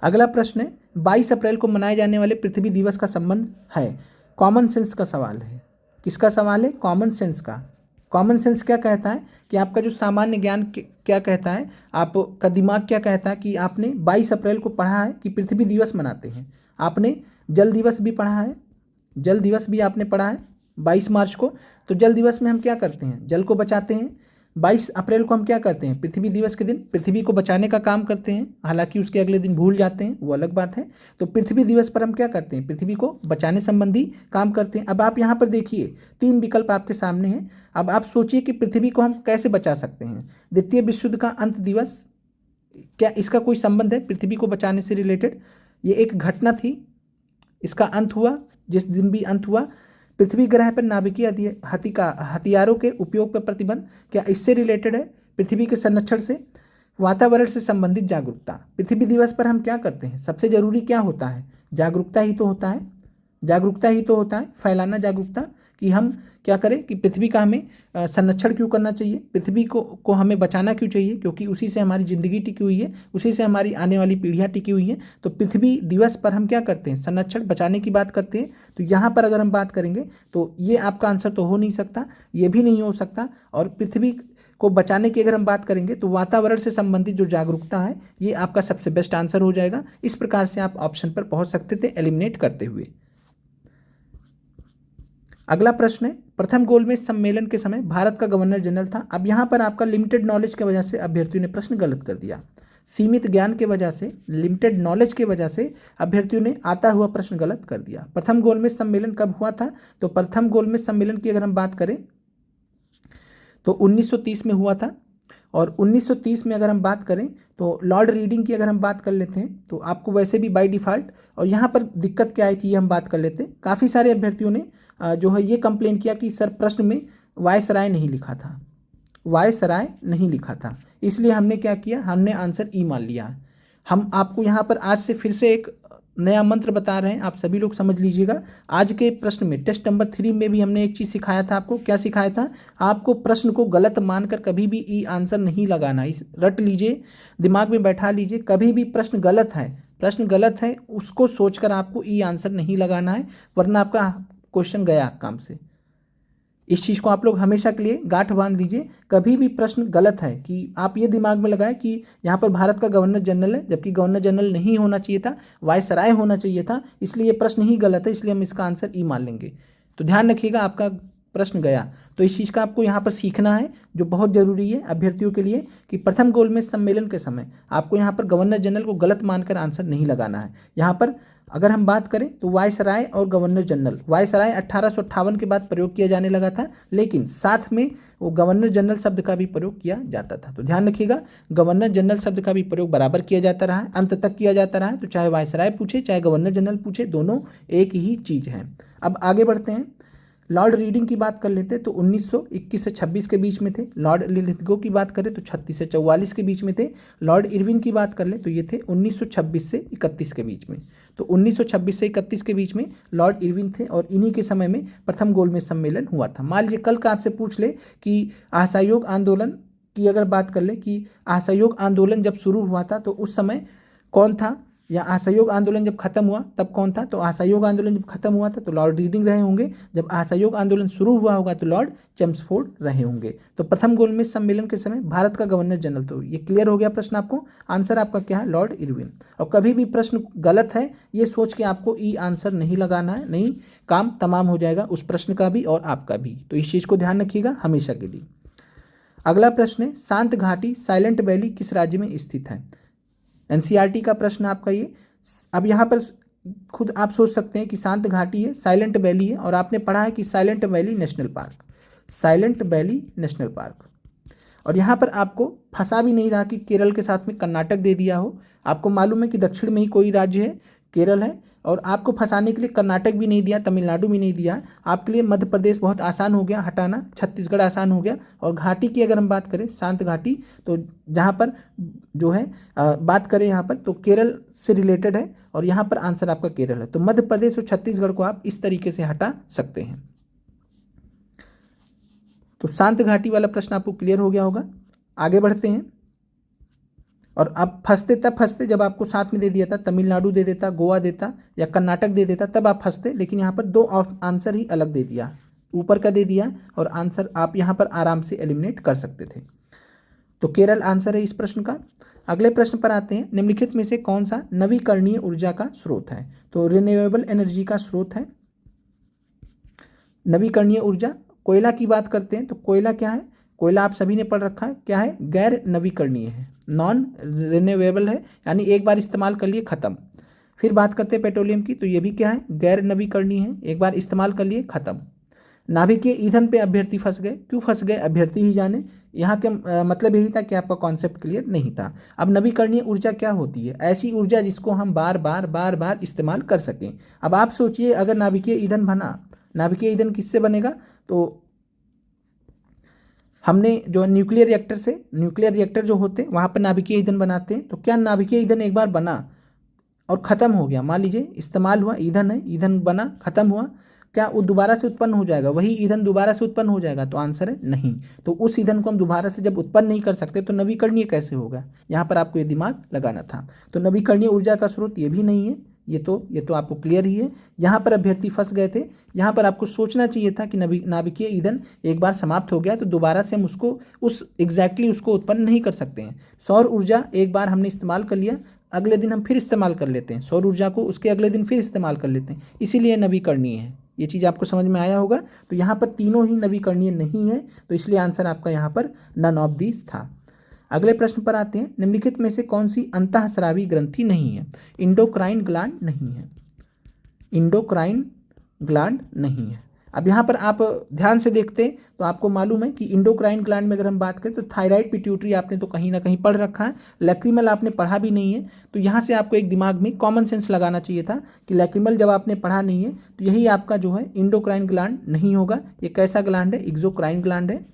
अगला प्रश्न है, 22 अप्रैल को मनाए जाने वाले पृथ्वी दिवस का संबंध है? कॉमन सेंस का सवाल है। किसका सवाल है? कॉमन सेंस का। कॉमन सेंस क्या कहता है कि आपका जो सामान्य ज्ञान क्या कहता है, आपका दिमाग क्या कहता है कि आपने 22 अप्रैल को पढ़ा है कि पृथ्वी दिवस मनाते हैं। आपने जल दिवस भी पढ़ा है, जल दिवस भी आपने पढ़ा है 22 मार्च को। तो जल दिवस में हम क्या करते हैं? जल को बचाते हैं। 22 अप्रैल को हम क्या करते हैं? पृथ्वी दिवस के दिन पृथ्वी को बचाने का काम करते हैं। हालांकि उसके अगले दिन भूल जाते हैं, वो अलग बात है। तो पृथ्वी दिवस पर हम क्या करते हैं? पृथ्वी को बचाने संबंधी काम करते हैं। अब आप यहाँ पर देखिए 3 विकल्प आपके सामने हैं। अब आप सोचिए कि पृथ्वी को हम कैसे बचा सकते हैं। द्वितीय विश्व युद्ध का अंत दिवस, क्या इसका कोई संबंध है पृथ्वी को बचाने से रिलेटेड? ये एक घटना थी, इसका अंत हुआ, जिस दिन भी अंत हुआ। पृथ्वी ग्रह पर नाभिकीय हथियारों के उपयोग पर प्रतिबंध, क्या इससे रिलेटेड है? पृथ्वी के संरक्षण से, वातावरण से संबंधित जागरूकता। पृथ्वी दिवस पर हम क्या करते हैं? सबसे जरूरी क्या होता है? जागरूकता ही तो होता है, जागरूकता ही तो होता है, फैलाना जागरूकता। कि हम क्या करें कि पृथ्वी का हमें संरक्षण क्यों करना चाहिए, पृथ्वी को हमें बचाना क्यों चाहिए, क्योंकि उसी से हमारी ज़िंदगी टिकी हुई है, उसी से हमारी आने वाली पीढ़ियाँ टिकी हुई हैं। तो पृथ्वी दिवस पर हम क्या करते हैं, संरक्षण बचाने की बात करते हैं। तो यहाँ पर अगर हम बात करेंगे तो ये आपका आंसर तो हो नहीं सकता, ये भी नहीं हो सकता। और पृथ्वी को बचाने की अगर हम बात करेंगे तो वातावरण से संबंधित जो जागरूकता है ये आपका सबसे बेस्ट आंसर हो जाएगा। इस प्रकार से आप ऑप्शन पर पहुंच सकते थे एलिमिनेट करते हुए। अगला प्रश्न है, प्रथम गोलमेज सम्मेलन के समय भारत का गवर्नर जनरल था। अब यहाँ पर आपका लिमिटेड नॉलेज की वजह से अभ्यर्थियों ने प्रश्न गलत कर दिया। सीमित ज्ञान के वजह से, लिमिटेड नॉलेज के वजह से अभ्यर्थियों ने आता हुआ प्रश्न गलत कर दिया। प्रथम गोलमेज सम्मेलन कब हुआ था, तो प्रथम गोलमेज सम्मेलन की अगर हम बात करें तो 1930 में हुआ था। और 1930 में अगर हम बात करें तो लॉर्ड रीडिंग की अगर हम बात कर लेते हैं तो आपको वैसे भी बाय डिफ़ॉल्ट, और यहाँ पर दिक्कत क्या आई थी ये हम बात कर लेते हैं। काफ़ी सारे अभ्यर्थियों ने जो है ये कंप्लेन किया कि सर प्रश्न में वायसराय नहीं लिखा था, वायसराय नहीं लिखा था, इसलिए हमने क्या किया, हमने आंसर ई मान लिया। हम आपको यहाँ पर आज से फिर से एक नया मंत्र बता रहे हैं, आप सभी लोग समझ लीजिएगा। आज के प्रश्न में टेस्ट नंबर 3 में भी हमने एक चीज़ सिखाया था आपको। क्या सिखाया था, आपको प्रश्न को गलत मानकर कभी भी ई आंसर नहीं लगाना। इस रट लीजिए, दिमाग में बैठा लीजिए, कभी भी प्रश्न गलत है, प्रश्न गलत है उसको सोचकर आपको ई आंसर नहीं लगाना है, वरना आपका क्वेश्चन गया काम से। इस चीज़ को आप लोग हमेशा के लिए गांठ बांध लीजिए। कभी भी प्रश्न गलत है कि आप ये दिमाग में लगाएं कि यहाँ पर भारत का गवर्नर जनरल है, जबकि गवर्नर जनरल नहीं होना चाहिए था, वायसराय होना चाहिए था, इसलिए ये प्रश्न ही गलत है, इसलिए हम इसका आंसर ई मान लेंगे। तो ध्यान रखिएगा, आपका प्रश्न गया। तो इस चीज़ का आपको यहाँ पर सीखना है, जो बहुत ज़रूरी है अभ्यर्थियों के लिए, कि प्रथम गोलमेज सम्मेलन के समय आपको यहाँ पर गवर्नर जनरल को गलत मानकर आंसर नहीं लगाना है। यहाँ पर अगर हम बात करें तो वायसराय और गवर्नर जनरल, वायसराय 1858 के बाद प्रयोग किया जाने लगा था, लेकिन साथ में वो गवर्नर जनरल शब्द का भी प्रयोग किया जाता था। तो ध्यान रखिएगा, गवर्नर जनरल शब्द का भी प्रयोग बराबर किया जाता रहा है, अंत तक किया जाता रहा है। तो चाहे वायसराय पूछे चाहे गवर्नर जनरल पूछे, दोनों एक ही चीज़ है। अब आगे बढ़ते हैं, लॉर्ड रीडिंग की बात कर लेते तो 1921 से 26 के बीच में थे। लॉर्ड लिथगो की बात करें तो 36 से 44 के बीच में थे। लॉर्ड इरविन की बात कर ले तो ये थे 1926 से 31 के बीच में। तो 1926 से 31 के बीच में लॉर्ड इरविन थे, और इन्हीं के समय में प्रथम गोलमेज सम्मेलन हुआ था। मान लीजिए कल का आपसे पूछ ले कि असहयोग आंदोलन की अगर बात कर ले कि असहयोग आंदोलन जब शुरू हुआ था तो उस समय कौन था, या असहयोग आंदोलन जब खत्म हुआ तब कौन था, तो असहयोग आंदोलन जब खत्म हुआ था तो लॉर्ड रीडिंग रहे होंगे, जब असहयोग आंदोलन शुरू हुआ होगा तो लॉर्ड चेम्सफोर्ड रहे होंगे। तो प्रथम गोलमेज सम्मेलन के समय भारत का गवर्नर जनरल, तो ये क्लियर हो गया प्रश्न आपको। आंसर आपका क्या है, लॉर्ड इरविन। और कभी भी प्रश्न गलत है ये सोच के आपको ई आंसर नहीं लगाना है, नहीं, काम तमाम हो जाएगा उस प्रश्न का भी और आपका भी। तो इस चीज़ को ध्यान रखिएगा हमेशा के लिए। अगला प्रश्न है, शांत घाटी साइलेंट वैली किस राज्य में स्थित है। एनसीईआरटी का प्रश्न आपका ये। अब यहाँ पर खुद आप सोच सकते हैं कि शांत घाटी है, साइलेंट वैली है, और आपने पढ़ा है कि silent valley national park, silent valley national park. और यहाँ पर आपको फंसा भी नहीं रहा कि केरल के साथ में कर्नाटक दे दिया हो। आपको मालूम है कि दक्षिण में ही कोई राज्य है, केरल है, और आपको फंसाने के लिए कर्नाटक भी नहीं दिया, तमिलनाडु भी नहीं दिया। आपके लिए मध्य प्रदेश बहुत आसान हो गया हटाना, छत्तीसगढ़ आसान हो गया। और घाटी की अगर हम बात करें, शांत घाटी, तो जहाँ पर जो है बात करें यहाँ पर तो केरल से रिलेटेड है, और यहाँ पर आंसर आपका केरल है। तो मध्य प्रदेश और छत्तीसगढ़ को आप इस तरीके से हटा सकते हैं। तो शांत घाटी वाला प्रश्न आपको क्लियर हो गया होगा। आगे बढ़ते हैं, और आप फंसते तब फंसते जब आपको साथ में दे दिया था, तमिलनाडु दे देता, गोवा देता या कर्नाटक दे देता, तब आप फंसते। लेकिन यहाँ पर दो आंसर ही अलग दे दिया, ऊपर का दे दिया, और आंसर आप यहाँ पर आराम से एलिमिनेट कर सकते थे। तो केरल आंसर है इस प्रश्न का। अगले प्रश्न पर आते हैं, निम्नलिखित में से कौन सा नवीकरणीय ऊर्जा का स्रोत है। तो रिन्यूएबल एनर्जी का स्रोत है नवीकरणीय ऊर्जा। कोयला की बात करते हैं तो कोयला क्या है, कोयला आप सभी ने पढ़ रखा है, क्या है, गैर नवीकरणीय है, नॉन रिन्यूएबल है, यानी एक बार इस्तेमाल कर लिए खत्म। फिर बात करते हैं पेट्रोलियम की, तो ये भी क्या है, गैर नवीकरणीय है, एक बार इस्तेमाल कर लिए खत्म। नाभिकीय ईंधन पे अभ्यर्थी फंस गए, क्यों फंस गए अभ्यर्थी ही जाने। यहाँ के मतलब यही था कि आपका कॉन्सेप्ट क्लियर नहीं था। अब नवीकरणीय ऊर्जा क्या होती है, ऐसी ऊर्जा जिसको हम बार बार इस्तेमाल कर सकें। अब आप सोचिए, अगर नाभिकीय ईंधन बना, नाभिकीय ईंधन किससे बनेगा, तो हमने जो न्यूक्लियर रिएक्टर से, न्यूक्लियर रिएक्टर जो होते हैं वहाँ पर नाभिकीय ईंधन बनाते हैं। तो क्या नाभिकीय ईंधन एक बार बना और ख़त्म हो गया, मान लीजिए इस्तेमाल हुआ, ईंधन है, ईंधन बना, ख़त्म हुआ, क्या वो दोबारा से उत्पन्न हो जाएगा, वही ईंधन दोबारा से उत्पन्न हो जाएगा? तो आंसर है नहीं। तो उस ईंधन को हम दोबारा से जब उत्पन्न नहीं कर सकते तो नवीकरणीय कैसे होगा? यहाँ पर आपको ये दिमाग लगाना था। तो नवीकरणीय ऊर्जा का स्रोत ये भी नहीं है, ये तो आपको क्लियर ही है। यहाँ पर अभ्यर्थी फंस गए थे। यहाँ पर आपको सोचना चाहिए था कि नाभिकीय ईंधन एक बार समाप्त हो गया तो दोबारा से हम उसको उसको उत्पन्न नहीं कर सकते हैं। सौर ऊर्जा एक बार हमने इस्तेमाल कर लिया, अगले दिन हम फिर इस्तेमाल कर लेते हैं, सौर ऊर्जा को उसके अगले दिन फिर इस्तेमाल कर लेते हैं, इसीलिए नवीकरणीय है। ये चीज़ आपको समझ में आया होगा। तो यहाँ पर तीनों ही नवीकरणीय नहीं है, तो इसलिए आंसर आपका यहाँ पर नन ऑफ दीज था। अगले प्रश्न पर आते हैं। निम्नलिखित में से कौन सी अंतःस्रावी ग्रंथि नहीं है? इंडोक्राइन ग्लैंड नहीं है, इंडोक्राइन ग्लैंड नहीं है। अब यहाँ पर आप ध्यान से देखते हैं तो आपको मालूम है कि इंडोक्राइन ग्लैंड में अगर हम बात करें तो थायराइड पिट्यूटरी आपने तो कहीं ना कहीं पढ़ रखा है, लैक्रिमल आपने पढ़ा भी नहीं है। तो यहाँ से आपको एक दिमाग में कॉमन सेंस लगाना चाहिए था कि लैक्रिमल जब आपने पढ़ा नहीं है तो यही आपका जो है इंडोक्राइन ग्लैंड नहीं होगा। ये कैसा ग्लैंड है? एक्सोक्राइन ग्लैंड है,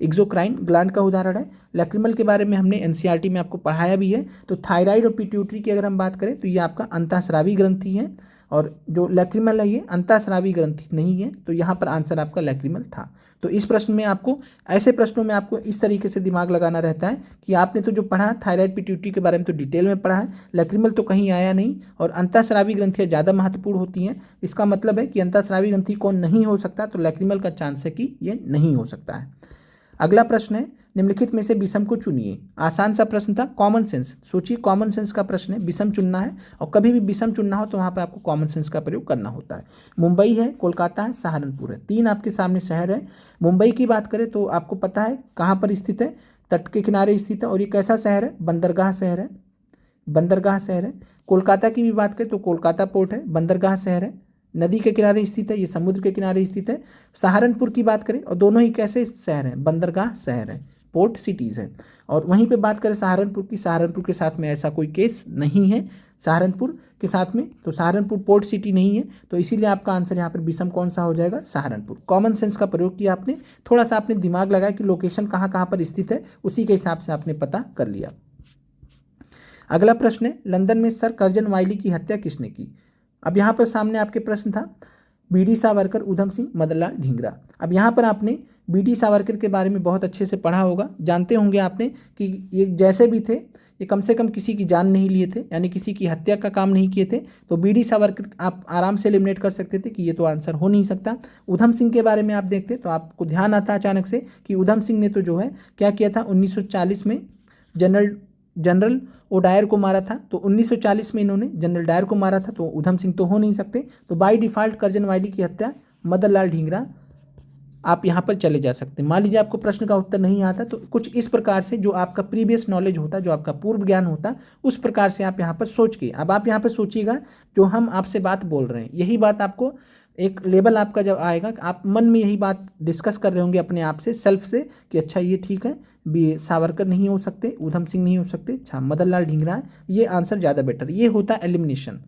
एक्सोक्राइन ग्लैंड का उदाहरण है। लैक्रिमल के बारे में हमने एनसीईआरटी में आपको पढ़ाया भी है। तो थायराइड और पिट्यूटरी की अगर हम बात करें तो ये आपका अंतःस्रावी ग्रंथि है, और जो लैक्रिमल है ये अंतःस्रावी ग्रंथि नहीं है। तो यहाँ पर आंसर आपका लैक्रिमल था। तो इस प्रश्न में आपको, ऐसे प्रश्नों में आपको इस तरीके से दिमाग लगाना रहता है कि आपने तो जो पढ़ा थायराइड पिट्यूटरी के बारे में तो डिटेल में पढ़ा है, लैक्रिमल तो कहीं आया नहीं, और अंतःस्रावी ग्रंथियाँ ज़्यादा महत्वपूर्ण होती हैं। इसका मतलब है कि अंतःस्रावी ग्रंथि कौन नहीं हो सकता, तो लैक्रिमल का चांस है कि ये नहीं हो सकता है। अगला प्रश्न है, निम्नलिखित में से विषम को चुनिए। आसान सा प्रश्न था, कॉमन सेंस। सोचिए, कॉमन सेंस का प्रश्न है, विषम चुनना है, और कभी भी विषम चुनना हो तो वहाँ पर आपको कॉमन सेंस का प्रयोग करना होता है। मुंबई है, कोलकाता है, सहारनपुर है, तीन आपके सामने शहर है। मुंबई की बात करें तो आपको पता है कहाँ पर स्थित है, तट के किनारे स्थित है, और ये कैसा शहर है? बंदरगाह शहर है, बंदरगाह शहर है। कोलकाता की भी बात करें तो कोलकाता पोर्ट है, बंदरगाह शहर है, नदी के किनारे स्थित है, ये समुद्र के किनारे स्थित है। सहारनपुर की बात करें और दोनों ही कैसे शहर हैं? बंदरगाह शहर है, पोर्ट सिटीज़ है। और वहीं पे बात करें सहारनपुर की, सहारनपुर के साथ में ऐसा कोई केस नहीं है सहारनपुर के साथ में, तो सहारनपुर पोर्ट सिटी नहीं है। तो इसीलिए आपका आंसर यहाँ पर विषम कौन सा हो जाएगा? सहारनपुर। कॉमन सेंस का प्रयोग किया आपने, थोड़ा सा आपने दिमाग लगाया कि लोकेशन कहाँ कहाँ पर स्थित है, उसी के हिसाब से आपने पता कर लिया। अगला प्रश्न है, लंदन में सर कर्जन वाइली की हत्या किसने की? अब यहाँ पर सामने आपके प्रश्न था बीडी सावरकर, उधम सिंह, मदनलाल ढींगरा। अब यहाँ पर आपने बीडी सावरकर के बारे में बहुत अच्छे से पढ़ा होगा, जानते होंगे आपने कि ये जैसे भी थे ये कम से कम किसी की जान नहीं लिए थे, यानी किसी की हत्या का काम नहीं किए थे। तो बीडी सावरकर आप आराम से एलिमिनेट कर सकते थे कि ये तो आंसर हो नहीं सकता। उधम सिंह के बारे में आप देखते तो आपको ध्यान आता अचानक से कि उधम सिंह ने तो जो है क्या किया था, 1940 में जनरल ओडायर को मारा था। तो 1940 में इन्होंने जनरल डायर को मारा था, तो उधम सिंह तो हो नहीं सकते। तो बाय डिफ़ॉल्ट कर्जन वाइली की हत्या मदनलाल ढींगरा आप यहाँ पर चले जा सकते हैं। मान लीजिए आपको प्रश्न का उत्तर नहीं आता तो कुछ इस प्रकार से जो आपका प्रीवियस नॉलेज होता, जो आपका पूर्व ज्ञान होता, उस प्रकार से आप यहाँ पर सोच के, अब आप यहाँ पर सोचिएगा जो हम आपसे बात बोल रहे हैं यही बात आपको एक लेवल आपका जब आएगा, आप मन में यही बात डिस्कस कर रहे होंगे अपने आप से, सेल्फ से, कि अच्छा ये ठीक है, बी सावरकर नहीं हो सकते, उधम सिंह नहीं हो सकते, अच्छा मदनलाल ढींगरा है, ये आंसर ज़्यादा बेटर। ये होता है एलिमिनेशन।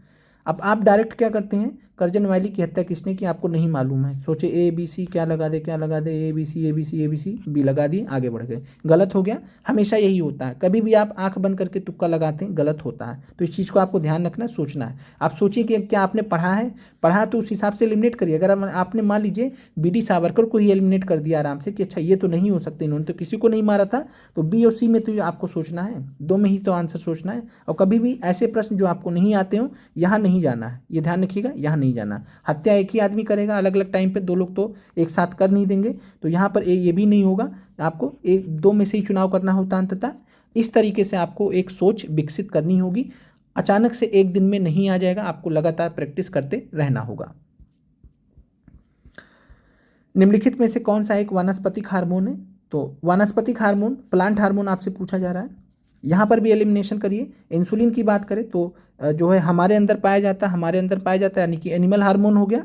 अब आप डायरेक्ट क्या करते हैं, कर्जन वाइली की हत्या किसने की आपको नहीं मालूम है, सोचे ए बी सी क्या लगा दे, क्या लगा दे, A B C A B C A B C, B लगा दिए, आगे बढ़ गए, गलत हो गया। हमेशा यही होता है, कभी भी आप आंख बंद करके तुक्का लगाते हैं, गलत होता है। तो इस चीज़ को आपको ध्यान रखना, सोचना है। आप सोचिए कि क्या आपने पढ़ा है, पढ़ा तो उस हिसाब से एलिमिनेट करिए। अगर आपने मान लीजिए बी सावरकर को ही एलिमिनेट कर दिया आराम से कि अच्छा ये तो नहीं हो सकते, इन्होंने तो किसी को नहीं मारा था, तो बी और सी में तो आपको सोचना है, दो में ही तो आंसर सोचना है। और कभी भी ऐसे प्रश्न जो आपको नहीं आते हो यहाँ नहीं जाना है, ये ध्यान रखिएगा, यहाँ नहीं जाना। हत्या एक ही आदमी करेगा, अलग अलग टाइम पे दो लोग तो एक साथ कर नहीं देंगे, तो यहाँ पर ये भी नहीं होगा। आपको एक दो में से ही चुनाव करना होता है अंततः। इस तरीके से आपको एक सोच विकसित करनी होगी, अचानक से एक दिन में नहीं आ जाएगा, आपको लगातार प्रैक्टिस करते रहना होगा। निम्नलिखित में से कौन सा एक वानस्पतिक हार्मोन है? तो वानस्पतिक हार्मोन, प्लांट हार्मोन आपसे पूछा जा रहा है। यहाँ पर भी एलिमिनेशन करिए। इंसुलिन की बात करें तो जो है हमारे अंदर पाया जाता है, हमारे अंदर पाया जाता है, यानी कि एनिमल हार्मोन हो गया,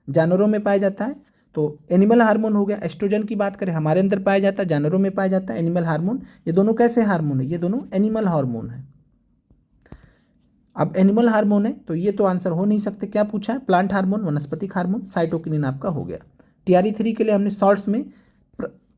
जानवरों में पाया जाता है तो एनिमल हार्मोन हो गया। एस्ट्रोजन की बात करें हमारे अंदर पाया जाता है, जानवरों में पाया जाता है, एनिमल हार्मोन। ये दोनों कैसे हार्मोन है? ये दोनों एनिमल हार्मोन है। अब एनिमल हार्मोन है तो ये तो आंसर हो नहीं सकते। क्या पूछा है? प्लांट हार्मोन, वनस्पतिक हार्मोन, साइटोकिनिन आपका हो गया। TRE3 के लिए हमने शॉर्ट्स में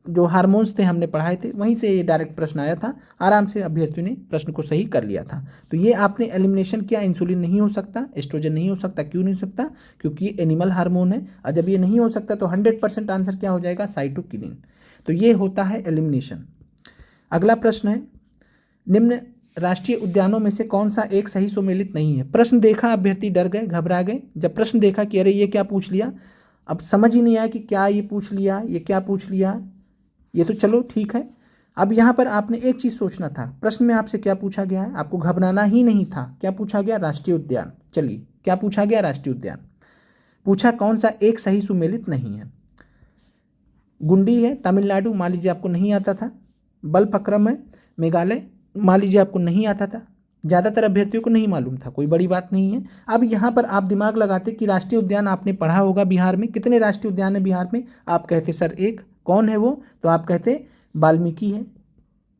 जो हार्मोन्स थे हमने पढ़ाए थे, वहीं से ये डायरेक्ट प्रश्न आया था। आराम से अभ्यर्थियों ने प्रश्न को सही कर लिया था। तो ये आपने एलिमिनेशन किया, इंसुलिन नहीं हो सकता, एस्ट्रोजन नहीं हो सकता। क्यों नहीं हो सकता? क्योंकि ये एनिमल हार्मोन है, और जब ये नहीं हो सकता तो 100% आंसर क्या हो जाएगा? साइटोकिनिन। तो ये होता है एलिमिनेशन। अगला प्रश्न है, निम्न राष्ट्रीय उद्यानों में से कौन सा एक सही सुमेलित नहीं है? प्रश्न देखा, अभ्यर्थी डर गए, घबरा गए। जब प्रश्न देखा कि अरे ये क्या पूछ लिया, अब समझ ही नहीं आया कि क्या ये पूछ लिया, ये क्या पूछ लिया। ये तो चलो ठीक है। अब यहाँ पर आपने एक चीज़ सोचना था, प्रश्न में आपसे क्या पूछा गया है, आपको घबराना ही नहीं था। क्या पूछा गया? राष्ट्रीय उद्यान। चलिए, क्या पूछा गया? राष्ट्रीय उद्यान पूछा। कौन सा एक सही सुमेलित नहीं है? गुंडी है, तमिलनाडु, मान लीजिए आपको नहीं आता था। बलफक्रम है, मेघालय, मान लीजिए आपको नहीं आता था। ज़्यादातर अभ्यर्थियों को नहीं मालूम था, कोई बड़ी बात नहीं है। अब यहाँ पर आप दिमाग लगाते कि राष्ट्रीय उद्यान आपने पढ़ा होगा बिहार में, कितने राष्ट्रीय उद्यान है बिहार में? आप कहते सर एक। कौन है वो? तो आप कहते वाल्मीकि है।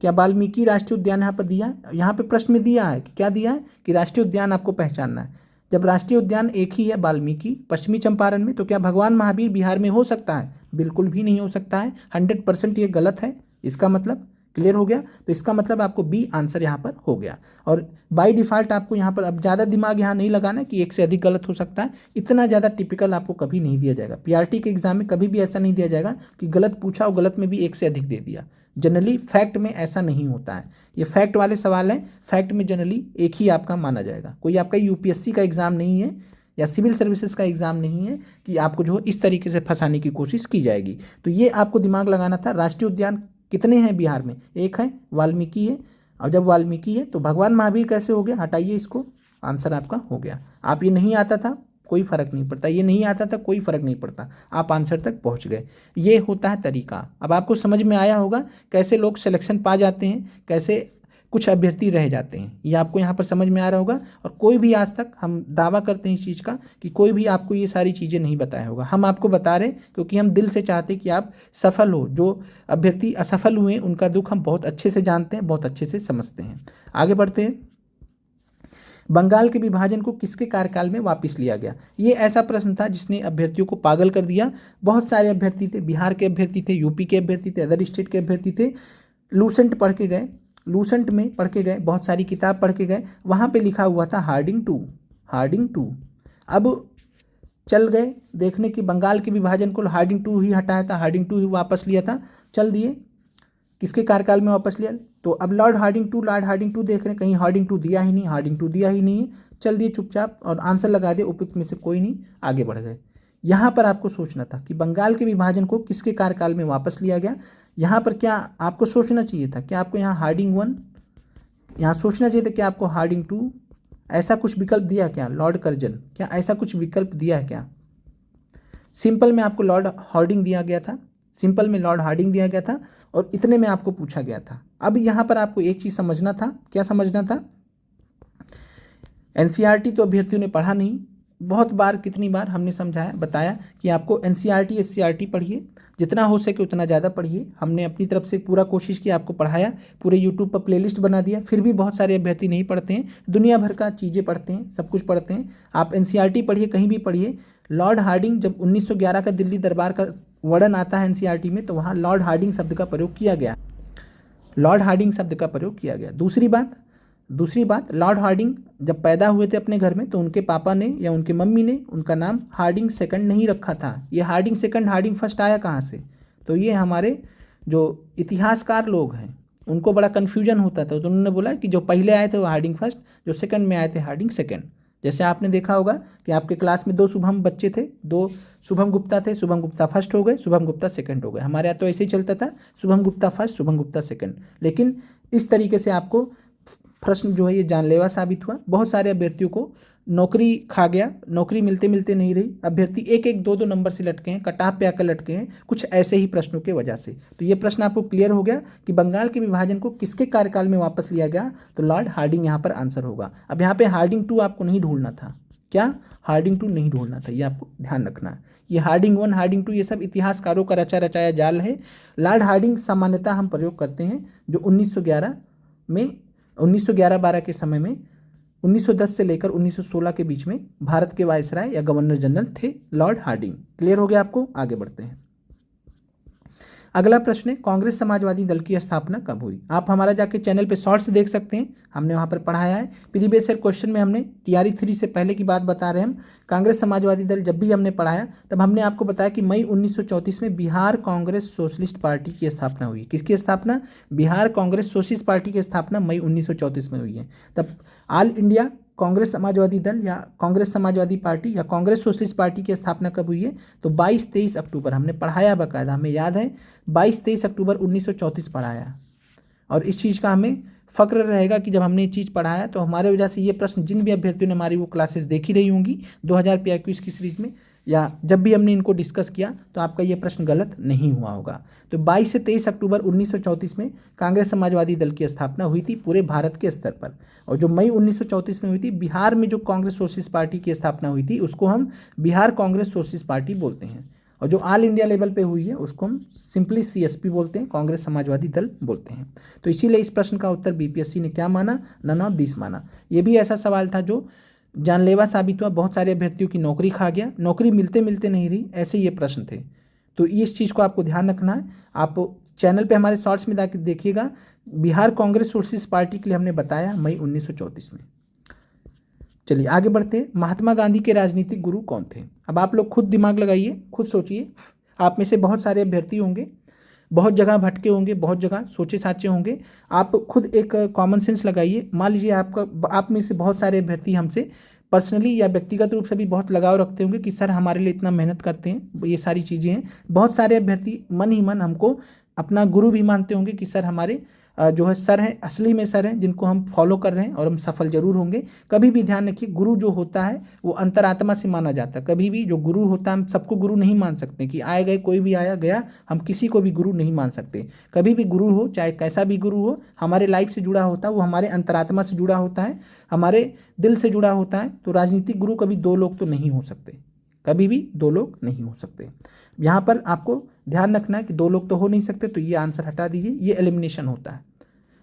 क्या वाल्मीकि राष्ट्रीय उद्यान यहाँ पर दिया है? यहाँ पे प्रश्न में दिया है कि क्या दिया है कि राष्ट्रीय उद्यान आपको पहचानना है। जब राष्ट्रीय उद्यान एक ही है, वाल्मीकि, पश्चिमी चंपारण में, तो क्या भगवान महावीर बिहार में हो सकता है? बिल्कुल भी नहीं हो सकता है। 100% ये गलत है। इसका मतलब क्लियर हो गया। तो इसका मतलब आपको बी आंसर यहाँ पर हो गया। और बाय डिफ़ॉल्ट आपको यहाँ पर अब ज़्यादा दिमाग यहाँ नहीं लगाना कि एक से अधिक गलत हो सकता है। इतना ज़्यादा टिपिकल आपको कभी नहीं दिया जाएगा। पीआरटी के एग्जाम में कभी भी ऐसा नहीं दिया जाएगा कि गलत पूछा और गलत में भी एक से अधिक दे दिया। जनरली फैक्ट में ऐसा नहीं होता है। ये फैक्ट वाले सवाल हैं, फैक्ट में जनरली एक ही आपका माना जाएगा। कोई आपका यूपीएससी का एग्ज़ाम नहीं है या सिविल सर्विसेज का एग्ज़ाम नहीं है कि आपको जो इस तरीके से फंसाने की कोशिश की जाएगी। तो ये आपको दिमाग लगाना था। राष्ट्रीय उद्यान कितने हैं बिहार में? एक है, वाल्मीकि है। और जब वाल्मीकि है तो भगवान महावीर कैसे हो गया? हटाइए इसको, आंसर आपका हो गया। आप ये नहीं आता था, कोई फ़र्क नहीं पड़ता, ये नहीं आता था, कोई फ़र्क नहीं पड़ता, आप आंसर तक पहुंच गए। ये होता है तरीका। अब आपको समझ में आया होगा कैसे लोग सिलेक्शन पा जाते हैं, कैसे कुछ अभ्यर्थी रह जाते हैं। ये आपको यहाँ पर समझ में आ रहा होगा। और कोई भी आज तक, हम दावा करते हैं इस चीज़ का कि कोई भी आपको ये सारी चीज़ें नहीं बताया होगा। हम आपको बता रहे हैं क्योंकि हम दिल से चाहते हैं कि आप सफल हो। जो अभ्यर्थी असफल हुए उनका दुख हम बहुत अच्छे से जानते हैं, बहुत अच्छे से समझते हैं। आगे बढ़ते हैं। बंगाल के विभाजन को किसके कार्यकाल में वापस लिया गया? ये ऐसा प्रश्न था जिसने अभ्यर्थियों को पागल कर दिया। बहुत सारे अभ्यर्थी थे, बिहार के अभ्यर्थी थे, यूपी के अभ्यर्थी थे, अदर स्टेट के अभ्यर्थी थे। लूसेंट पढ़ के गए, लूसेंट में पढ़ के गए, बहुत सारी किताब पढ़ के गए, वहाँ पे लिखा हुआ था हार्डिंग टू, हार्डिंग टू। अब चल गए देखने कि बंगाल के विभाजन को हार्डिंग टू ही हटाया था, हार्डिंग टू ही वापस लिया था। चल दिए, किसके कार्यकाल में वापस लिया? तो अब Lord Hardinge two, Lord Hardinge two देख रहे हैं, कहीं हार्डिंग टू दिया ही नहीं, हार्डिंग टू दिया ही नहीं है। चल दिए चुपचाप और आंसर लगा दिए, उपयुक्त में से कोई नहीं, आगे बढ़ गए। यहाँ पर आपको सोचना था कि बंगाल के विभाजन को किसके कार्यकाल में वापस लिया गया। यहाँ पर क्या आपको सोचना चाहिए था? क्या आपको यहाँ हार्डिंग वन, यहाँ सोचना चाहिए था कि आपको हार्डिंग टू, ऐसा कुछ विकल्प दिया क्या? लॉर्ड कर्जन, क्या ऐसा कुछ विकल्प दिया है क्या? सिंपल में आपको लॉर्ड हार्डिंग दिया गया था, सिंपल में लॉर्ड हार्डिंग दिया गया था और इतने में आपको पूछा गया था। अब यहाँ पर आपको एक चीज़ समझना था। क्या समझना था? एनसीईआरटी तो अभ्यर्थियों ने पढ़ा नहीं। बहुत बार, कितनी बार हमने समझाया, बताया कि आपको एनसीईआरटी एससीईआरटी पढ़िए, जितना हो सके उतना ज़्यादा पढ़िए। हमने अपनी तरफ से पूरा कोशिश की, आपको पढ़ाया, पूरे यूट्यूब पर प्लेलिस्ट बना दिया। फिर भी बहुत सारे अभ्यर्थी नहीं पढ़ते हैं, दुनिया भर का चीज़ें पढ़ते हैं, सब कुछ पढ़ते हैं। आप एनसीईआरटी पढ़िए, कहीं भी पढ़िए। लॉर्ड हार्डिंग, जब 1911 का दिल्ली दरबार का वर्णन आता है एनसीईआरटी में, तो वहाँ लॉर्ड हार्डिंग शब्द का प्रयोग किया गया, लॉर्ड हार्डिंग शब्द का प्रयोग किया गया। दूसरी बात, लॉर्ड हार्डिंग जब पैदा हुए थे अपने घर में, तो उनके पापा ने या उनके मम्मी ने उनका नाम हार्डिंग सेकंड नहीं रखा था। ये हार्डिंग सेकंड, हार्डिंग फर्स्ट आया कहाँ से? तो ये हमारे जो इतिहासकार लोग हैं उनको बड़ा कन्फ्यूजन होता था, तो उन्होंने बोला कि जो पहले आए थे वो हार्डिंग फर्स्ट, जो सेकंड में आए थे हार्डिंग सेकंड। जैसे आपने देखा होगा कि आपके क्लास में 2 शुभम बच्चे थे, 2 शुभम गुप्ता थे, शुभम गुप्ता फर्स्ट हो गए, शुभम गुप्ता सेकंड हो गए। हमारे यहाँ तो ऐसे ही चलता था, शुभम गुप्ता फर्स्ट, शुभम गुप्ता सेकंड। लेकिन इस तरीके से आपको प्रश्न जो है ये जानलेवा साबित हुआ। बहुत सारे अभ्यर्थियों को नौकरी खा गया, नौकरी मिलते मिलते नहीं रही, अभ्यर्थी 1-1, 2-2 नंबर से लटके हैं, कटाप पे आकर लटके हैं, कुछ ऐसे ही प्रश्नों के वजह से। तो ये प्रश्न आपको क्लियर हो गया कि बंगाल के विभाजन को किसके कार्यकाल में वापस लिया गया? तो लॉर्ड हार्डिंग यहाँ पर आंसर होगा। अब यहाँ पे हार्डिंग टू आपको नहीं ढूंढना था। क्या? हार्डिंग टू नहीं ढूंढना था, ये आपको ध्यान रखना है। ये हार्डिंग वन, हार्डिंग टू, ये सब इतिहासकारों का रचा रचाया जाल है। लॉर्ड हार्डिंग सामान्यतः हम प्रयोग करते हैं जो 1911 में, 1911-12 के समय में, 1910 से लेकर 1916 के बीच में भारत के वायसराय या गवर्नर जनरल थे लॉर्ड हार्डिंग। क्लियर हो गया आपको? आगे बढ़ते हैं। अगला प्रश्न है, कांग्रेस समाजवादी दल की स्थापना कब हुई? आप हमारा जाके चैनल पे शॉर्ट्स देख सकते हैं, हमने वहाँ पर पढ़ाया है। प्रीवियस ईयर क्वेश्चन में हमने तैयारी 3 से पहले की बात बता रहे हैं हम। कांग्रेस समाजवादी दल जब भी हमने पढ़ाया तब हमने आपको बताया कि मई 1934 में बिहार कांग्रेस सोशलिस्ट पार्टी की स्थापना हुई। किसकी स्थापना? बिहार कांग्रेस सोशलिस्ट पार्टी की स्थापना मई 1934 में हुई है। तब ऑल इंडिया कांग्रेस समाजवादी दल या कांग्रेस समाजवादी पार्टी या कांग्रेस सोशलिस्ट पार्टी की स्थापना कब हुई है? तो 22-23 अक्टूबर, हमने पढ़ाया बकायदा, हमें याद है 22-23 अक्टूबर 1934 पढ़ाया। और इस चीज़ का हमें फ़क्र रहेगा कि जब हमने ये चीज़ पढ़ाया तो हमारे वजह से ये प्रश्न जिन भी अभ्यर्थियों ने हमारी वो क्लासेस देखी रही होंगी 2000 PIQ की सीरीज में, या जब भी हमने इनको डिस्कस किया तो आपका ये प्रश्न गलत नहीं हुआ होगा। तो 22 से 23 अक्टूबर 1934 में कांग्रेस समाजवादी दल की स्थापना हुई थी पूरे भारत के स्तर पर। और जो मई 1934 में हुई थी, बिहार में जो कांग्रेस सोशलिस्ट पार्टी की स्थापना हुई थी उसको हम बिहार कांग्रेस सोशलिस्ट पार्टी बोलते हैं। और जो ऑल इंडिया लेवल पे हुई है उसको हम सिंपली CSP बोलते हैं, कांग्रेस समाजवादी दल बोलते हैं। तो इसीलिए इस प्रश्न का उत्तर BPSC ने क्या माना? नन ऑफ दिस माना। ये भी ऐसा सवाल था जो जानलेवा साबित हुआ, बहुत सारे अभ्यर्थियों की नौकरी खा गया, नौकरी मिलते मिलते नहीं रही, ऐसे ये प्रश्न थे। तो इस चीज़ को आपको ध्यान रखना है। आप चैनल पे हमारे शॉर्ट्स में जाकर देखिएगा, बिहार कांग्रेस सोशलिस्ट पार्टी के लिए हमने बताया मई 1934 में। चलिए आगे बढ़ते हैं। महात्मा गांधी के राजनीतिक गुरु कौन थे? अब आप लोग खुद दिमाग लगाइए, खुद सोचिए। आप में से बहुत सारे अभ्यर्थी होंगे, बहुत जगह भटके होंगे, बहुत जगह सोचे साचे होंगे। आप खुद एक कॉमन सेंस लगाइए। मान लीजिए आप में से बहुत सारे अभ्यर्थी हमसे पर्सनली या व्यक्तिगत रूप से भी बहुत लगाव रखते होंगे कि सर हमारे लिए इतना मेहनत करते हैं, ये सारी चीज़ें हैं। बहुत सारे अभ्यर्थी मन ही मन हमको अपना गुरु भी मानते होंगे कि सर हमारे जो है सर हैं, असली में सर हैं जिनको हम फॉलो कर रहे हैं और हम सफल जरूर होंगे। कभी भी ध्यान रखिए, गुरु जो होता है वो अंतरात्मा से माना जाता है। कभी भी जो गुरु होता है, हम सबको गुरु नहीं मान सकते कि आए गए कोई भी आया गया, हम किसी को भी गुरु नहीं मान सकते। कभी भी गुरु हो, चाहे कैसा भी गुरु हो, हमारे लाइफ से जुड़ा होता है, वो हमारे अंतरात्मा से जुड़ा होता है, हमारे दिल से जुड़ा होता है। तो राजनीतिक गुरु कभी दो लोग तो नहीं हो सकते, कभी भी दो लोग नहीं हो सकते। यहाँ पर आपको ध्यान रखना है कि दो लोग तो हो नहीं सकते, तो ये आंसर हटा दीजिए, ये एलिमिनेशन होता है।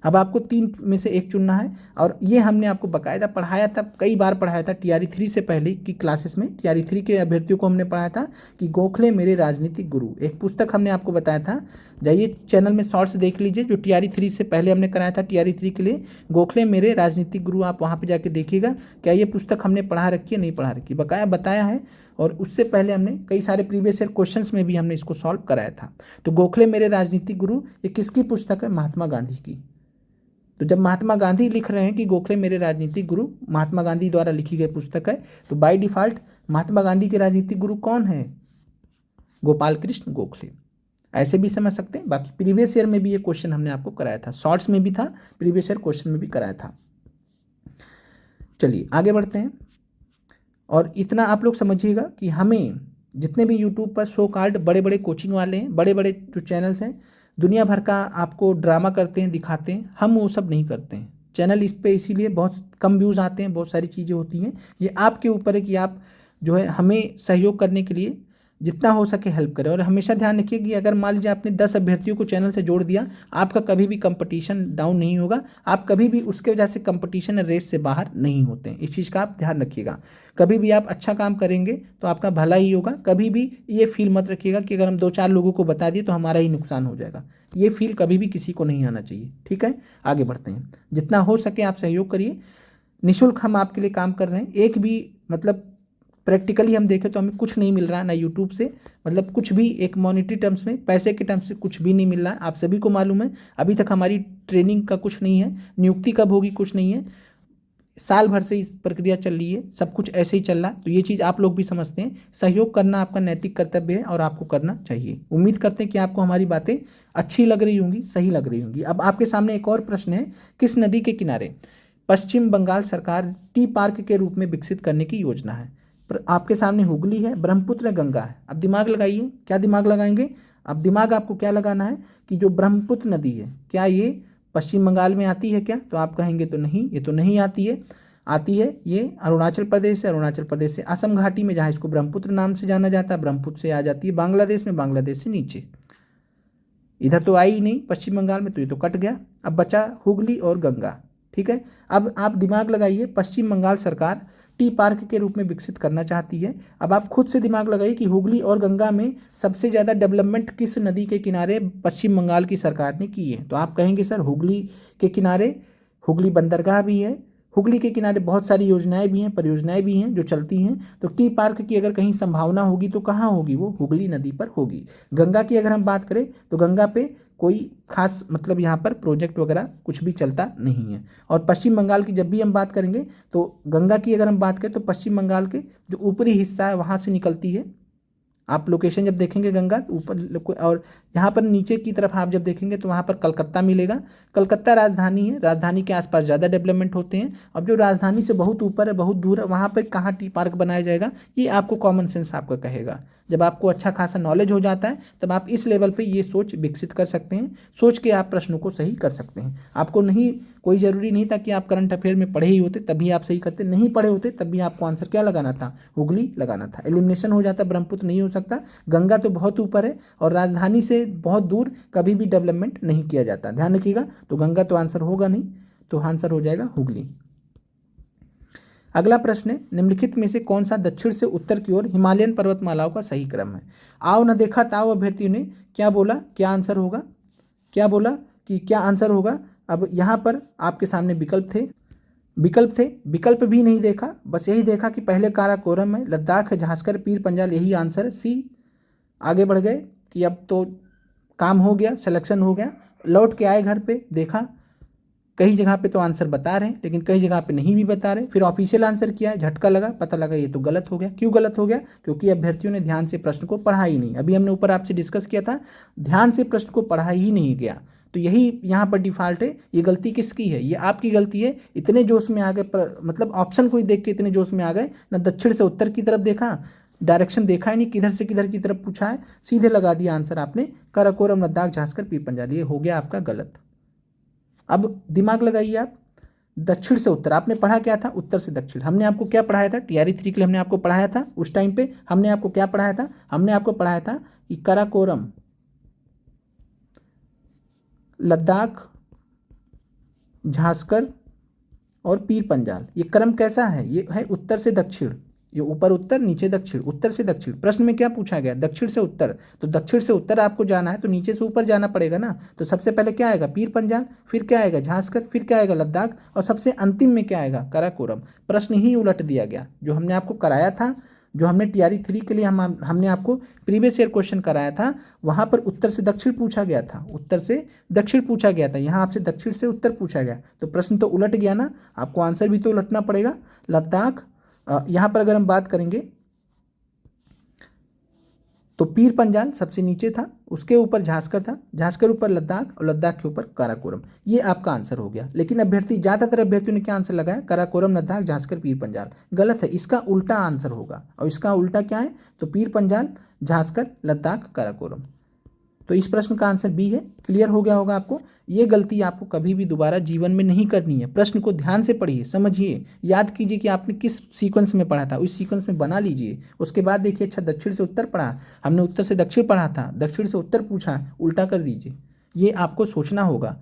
अब आपको 3 में से एक चुनना है। और ये हमने आपको बाकायदा पढ़ाया था, कई बार पढ़ाया था TRE 3 से पहले की क्लासेस में। TRE 3 के अभ्यर्थियों को हमने पढ़ाया था कि गोखले मेरे राजनीतिक गुरु, एक पुस्तक हमने आपको बताया था। जाइए चैनल में शॉर्ट्स देख लीजिए, जो TRE 3 से पहले हमने कराया था TRE 3 के लिए, गोखले मेरे राजनीतिक गुरु। आप वहाँ पर जाके देखिएगा क्या ये पुस्तक हमने पढ़ा रखी है, नहीं पढ़ा रखी, बकाया बताया है। और उससे पहले हमने कई सारे प्रीवियस ईयर क्वेश्चंस में भी हमने इसको सॉल्व कराया था। तो गोखले मेरे राजनीतिक गुरु ये किसकी पुस्तक है? महात्मा गांधी की। तो जब महात्मा गांधी लिख रहे हैं कि गोखले मेरे राजनीतिक गुरु, महात्मा गांधी द्वारा लिखी गई पुस्तक है, तो बाय डिफॉल्ट महात्मा गांधी के राजनीतिक गुरु कौन है? गोपाल कृष्ण गोखले। ऐसे भी समझ सकते हैं। बाकी प्रीवियस ईयर में भी ये क्वेश्चन हमने आपको कराया था, शॉर्ट्स में भी था, प्रीवियस ईयर क्वेश्चन में भी कराया था। चलिए आगे बढ़ते हैं। और इतना आप लोग समझिएगा कि हमें जितने भी यूट्यूब पर सो कॉल्ड बड़े बड़े कोचिंग वाले हैं, बड़े बड़े जो चैनल्स हैं, दुनिया भर का आपको ड्रामा करते हैं, दिखाते हैं, हम वो सब नहीं करते हैं। चैनल इस पे इसीलिए बहुत कम व्यूज़ आते हैं, बहुत सारी चीज़ें होती हैं। ये आपके ऊपर है कि आप जो है हमें सहयोग करने के लिए जितना हो सके हेल्प करें। और हमेशा ध्यान रखिए कि अगर मान लीजिए आपने 10 अभ्यर्थियों को चैनल से जोड़ दिया, आपका कभी भी कंपटीशन डाउन नहीं होगा, आप कभी भी उसके वजह से कंपटीशन रेस से बाहर नहीं होते हैं। इस चीज़ का आप ध्यान रखिएगा। कभी भी आप अच्छा काम करेंगे तो आपका भला ही होगा। कभी भी ये फील मत रखिएगा कि अगर हम 2-4 लोगों को बता दिए तो हमारा ही नुकसान हो जाएगा। ये फील कभी भी किसी को नहीं आना चाहिए, ठीक है। आगे बढ़ते हैं। जितना हो सके आप सहयोग करिए, निःशुल्क हम आपके लिए काम कर रहे हैं। एक भी मतलब प्रैक्टिकली हम देखें तो हमें कुछ नहीं मिल रहा है ना यूट्यूब से, मतलब कुछ भी एक मॉनेटरी टर्म्स में, पैसे के टर्म्स से कुछ भी नहीं मिल रहा है। आप सभी को मालूम है अभी तक हमारी ट्रेनिंग का कुछ नहीं है, नियुक्ति कब होगी कुछ नहीं है, साल भर से इस प्रक्रिया चल रही है, सब कुछ ऐसे ही चल रहा है। तो ये चीज़ आप लोग भी समझते हैं, सहयोग करना आपका नैतिक कर्तव्य है और आपको करना चाहिए। उम्मीद करते हैं कि आपको हमारी बातें अच्छी लग रही होंगी, सही लग रही होंगी। अब आपके सामने एक और प्रश्न है, किस नदी के किनारे पश्चिम बंगाल सरकार टी पार्क के रूप में विकसित करने की योजना है? आपके सामने हुगली है, ब्रह्मपुत्र, गंगा है। अब दिमाग लगाइए, क्या दिमाग लगाएंगे? अब दिमाग आपको क्या लगाना है कि जो ब्रह्मपुत्र नदी है क्या ये पश्चिम बंगाल में आती है क्या? तो आप कहेंगे तो नहीं, ये तो नहीं आती है। आती है, ये अरुणाचल प्रदेश से, अरुणाचल प्रदेश से असम घाटी में, जहाँ इसको ब्रह्मपुत्र नाम से जाना जाता है, ब्रह्मपुत्र से आ जाती है बांग्लादेश में, बांग्लादेश से नीचे, इधर तो आई ही नहीं पश्चिम बंगाल में, तो ये तो कट गया। अब बचा हुगली और गंगा, ठीक है। अब आप दिमाग लगाइए, पश्चिम बंगाल सरकार टी पार्क के रूप में विकसित करना चाहती है। अब आप खुद से दिमाग लगाइए कि हुगली और गंगा में सबसे ज़्यादा डेवलपमेंट किस नदी के किनारे पश्चिम बंगाल की सरकार ने की है। तो आप कहेंगे सर हुगली के किनारे, हुगली बंदरगाह भी है, हुगली के किनारे बहुत सारी योजनाएं भी हैं, परियोजनाएं भी हैं जो चलती हैं। तो टी पार्क की अगर कहीं संभावना होगी तो कहाँ होगी, वो हुगली नदी पर होगी। गंगा की अगर हम बात करें तो गंगा पे कोई खास मतलब यहाँ पर प्रोजेक्ट वगैरह कुछ भी चलता नहीं है। और पश्चिम बंगाल की जब भी हम बात करेंगे तो गंगा की अगर हम बात करें तो पश्चिम बंगाल के जो ऊपरी हिस्सा है वहाँ से निकलती है। आप लोकेशन जब देखेंगे गंगा ऊपर, और यहाँ पर नीचे की तरफ आप जब देखेंगे तो वहाँ पर कलकत्ता मिलेगा। कलकत्ता राजधानी है, राजधानी के आसपास ज़्यादा डेवलपमेंट होते हैं। अब जो राजधानी से बहुत ऊपर है, बहुत दूर है, वहाँ पर कहाँ टी पार्क बनाया जाएगा, ये आपको कॉमन सेंस आपका कहेगा। जब आपको अच्छा खासा नॉलेज हो जाता है तब आप इस लेवल पे ये सोच विकसित कर सकते हैं, सोच के आप प्रश्नों को सही कर सकते हैं। आपको नहीं, कोई ज़रूरी नहीं था कि आप करंट अफेयर में पढ़े ही होते तभी आप सही करते, नहीं पढ़े होते तब भी आपको आंसर क्या लगाना था, हुगली लगाना था। एलिमिनेशन हो जाता, ब्रह्मपुत्र नहीं हो सकता, गंगा तो बहुत ऊपर है और राजधानी से बहुत दूर कभी भी डेवलपमेंट नहीं किया जाता, ध्यान रखिएगा। तो गंगा तो आंसर होगा नहीं, तो आंसर हो जाएगा हुगली। अगला प्रश्न है, निम्नलिखित में से कौन सा दक्षिण से उत्तर की ओर हिमालयन पर्वतमालाओं का सही क्रम है। आओ न देखा ताओ अभ्यर्थियों ने क्या बोला, क्या आंसर होगा, क्या बोला कि क्या आंसर होगा। अब यहाँ पर आपके सामने विकल्प थे, विकल्प भी नहीं देखा, बस यही देखा कि पहले काराकोरम है, लद्दाख है, झांसकर, पीर पंजाल, यही आंसर है सी। आगे बढ़ गए कि अब तो काम हो गया, सिलेक्शन हो गया, लौट के आए घर पे, देखा कई जगह पे तो आंसर बता रहे हैं लेकिन कई जगह पे नहीं भी बता रहे। फिर ऑफिशियल आंसर किया, झटका लगा, पता लगा ये तो गलत हो गया। क्यों गलत हो गया, क्योंकि अभ्यर्थियों ने ध्यान से प्रश्न को पढ़ा ही नहीं। अभी हमने ऊपर आपसे डिस्कस किया था, ध्यान से प्रश्न को पढ़ा ही नहीं गया, तो यही यहाँ पर डिफॉल्ट है। ये गलती किसकी है, ये आपकी गलती है। इतने जोश में आ गए, मतलब ऑप्शन को ही देख के इतने जोश में आ गए, ना दक्षिण से उत्तर की तरफ देखा, डायरेक्शन देखा ही नहीं, किधर से किधर की तरफ पूछा है, सीधे लगा दिया आंसर आपने, काराकोरम, लद्दाख, झांसकर, पीर पंजाल, ये हो गया आपका गलत। अब दिमाग लगाइए आप, दक्षिण से उत्तर आपने पढ़ा क्या था, उत्तर से दक्षिण। हमने आपको क्या पढ़ाया था, टीआरई 3 के लिए हमने आपको पढ़ाया था, उस टाइम पे हमने आपको क्या पढ़ाया था, हमने आपको पढ़ाया था कि काराकोरम, लद्दाख, झांसकर और पीर पंजाल, ये क्रम कैसा है, ये है उत्तर से दक्षिण, ये ऊपर उत्तर नीचे दक्षिण, उत्तर से दक्षिण। प्रश्न में क्या पूछा गया, दक्षिण से उत्तर, तो दक्षिण से उत्तर आपको जाना है तो नीचे से ऊपर जाना पड़ेगा ना। तो सबसे पहले क्या आएगा, पीर पंजाल, फिर क्या आएगा, झांसकर, फिर क्या आएगा, लद्दाख, और सबसे अंतिम में क्या आएगा, काराकोरम। प्रश्न ही उलट दिया गया। जो हमने आपको कराया था, जो हमने टीआरई 3 के लिए हमने आपको प्रीवियस ईयर क्वेश्चन कराया था, वहाँ पर उत्तर से दक्षिण पूछा गया था, उत्तर से दक्षिण पूछा गया था, यहाँ आपसे दक्षिण से उत्तर पूछा गया, तो प्रश्न तो उलट गया ना, आपको आंसर भी तो उलटना पड़ेगा। लद्दाख, यहाँ पर अगर हम बात करेंगे तो पीर पंजाल सबसे नीचे था, उसके ऊपर झांसकर था, झांसकर ऊपर लद्दाख और लद्दाख के ऊपर काराकोरम, ये आपका आंसर हो गया। लेकिन अभ्यर्थी, ज़्यादातर अभ्यर्थियों ने क्या आंसर लगाया, काराकोरम, लद्दाख, झांसकर, पीर पंजाल, गलत है। इसका उल्टा आंसर होगा, और इसका उल्टा क्या है, तो पीर पंजाल, झांसकर, लद्दाख, काराकोरम। तो इस प्रश्न का आंसर बी है। क्लियर हो गया होगा आपको। ये गलती आपको कभी भी दोबारा जीवन में नहीं करनी है। प्रश्न को ध्यान से पढ़िए, समझिए, याद कीजिए कि आपने किस सीक्वेंस में पढ़ा था, उस सीक्वेंस में बना लीजिए। उसके बाद देखिए, अच्छा दक्षिण से उत्तर पढ़ा, हमने उत्तर से दक्षिण पढ़ा था, दक्षिण से उत्तर पूछा, उल्टा कर दीजिए। ये आपको सोचना होगा।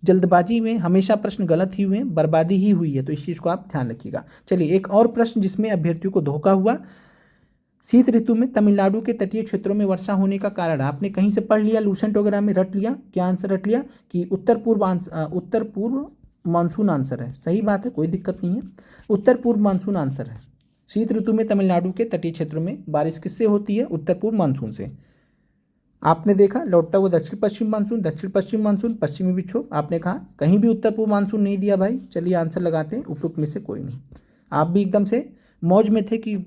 जल्दबाजी में हमेशा प्रश्न गलत ही हुए, बर्बादी ही हुई है, तो इस चीज़ को आप ध्यान रखिएगा। चलिए एक और प्रश्न जिसमें अभ्यर्थियों को धोखा हुआ। शीत ऋतु में तमिलनाडु के तटीय क्षेत्रों में वर्षा होने का कारण, आपने कहीं से पढ़ लिया, लूसेंट वगैरह में रट लिया, क्या आंसर रट लिया कि उत्तर पूर्व मानसून आंसर है। सही बात है, कोई दिक्कत नहीं है, उत्तर पूर्व मानसून आंसर है। शीत ऋतु में तमिलनाडु के तटीय क्षेत्रों में बारिश किससे होती है, उत्तर पूर्व मानसून से। आपने देखा लौटता हुआ दक्षिण पश्चिम मानसून, दक्षिण पश्चिम मानसून, पश्चिमी विक्षोभ, आपने कहा कहीं भी उत्तर पूर्व मानसून नहीं दिया भाई। चलिए आंसर लगाते हैं, उपयुक्त में से कोई नहीं। आप भी एकदम से मौज में थे कि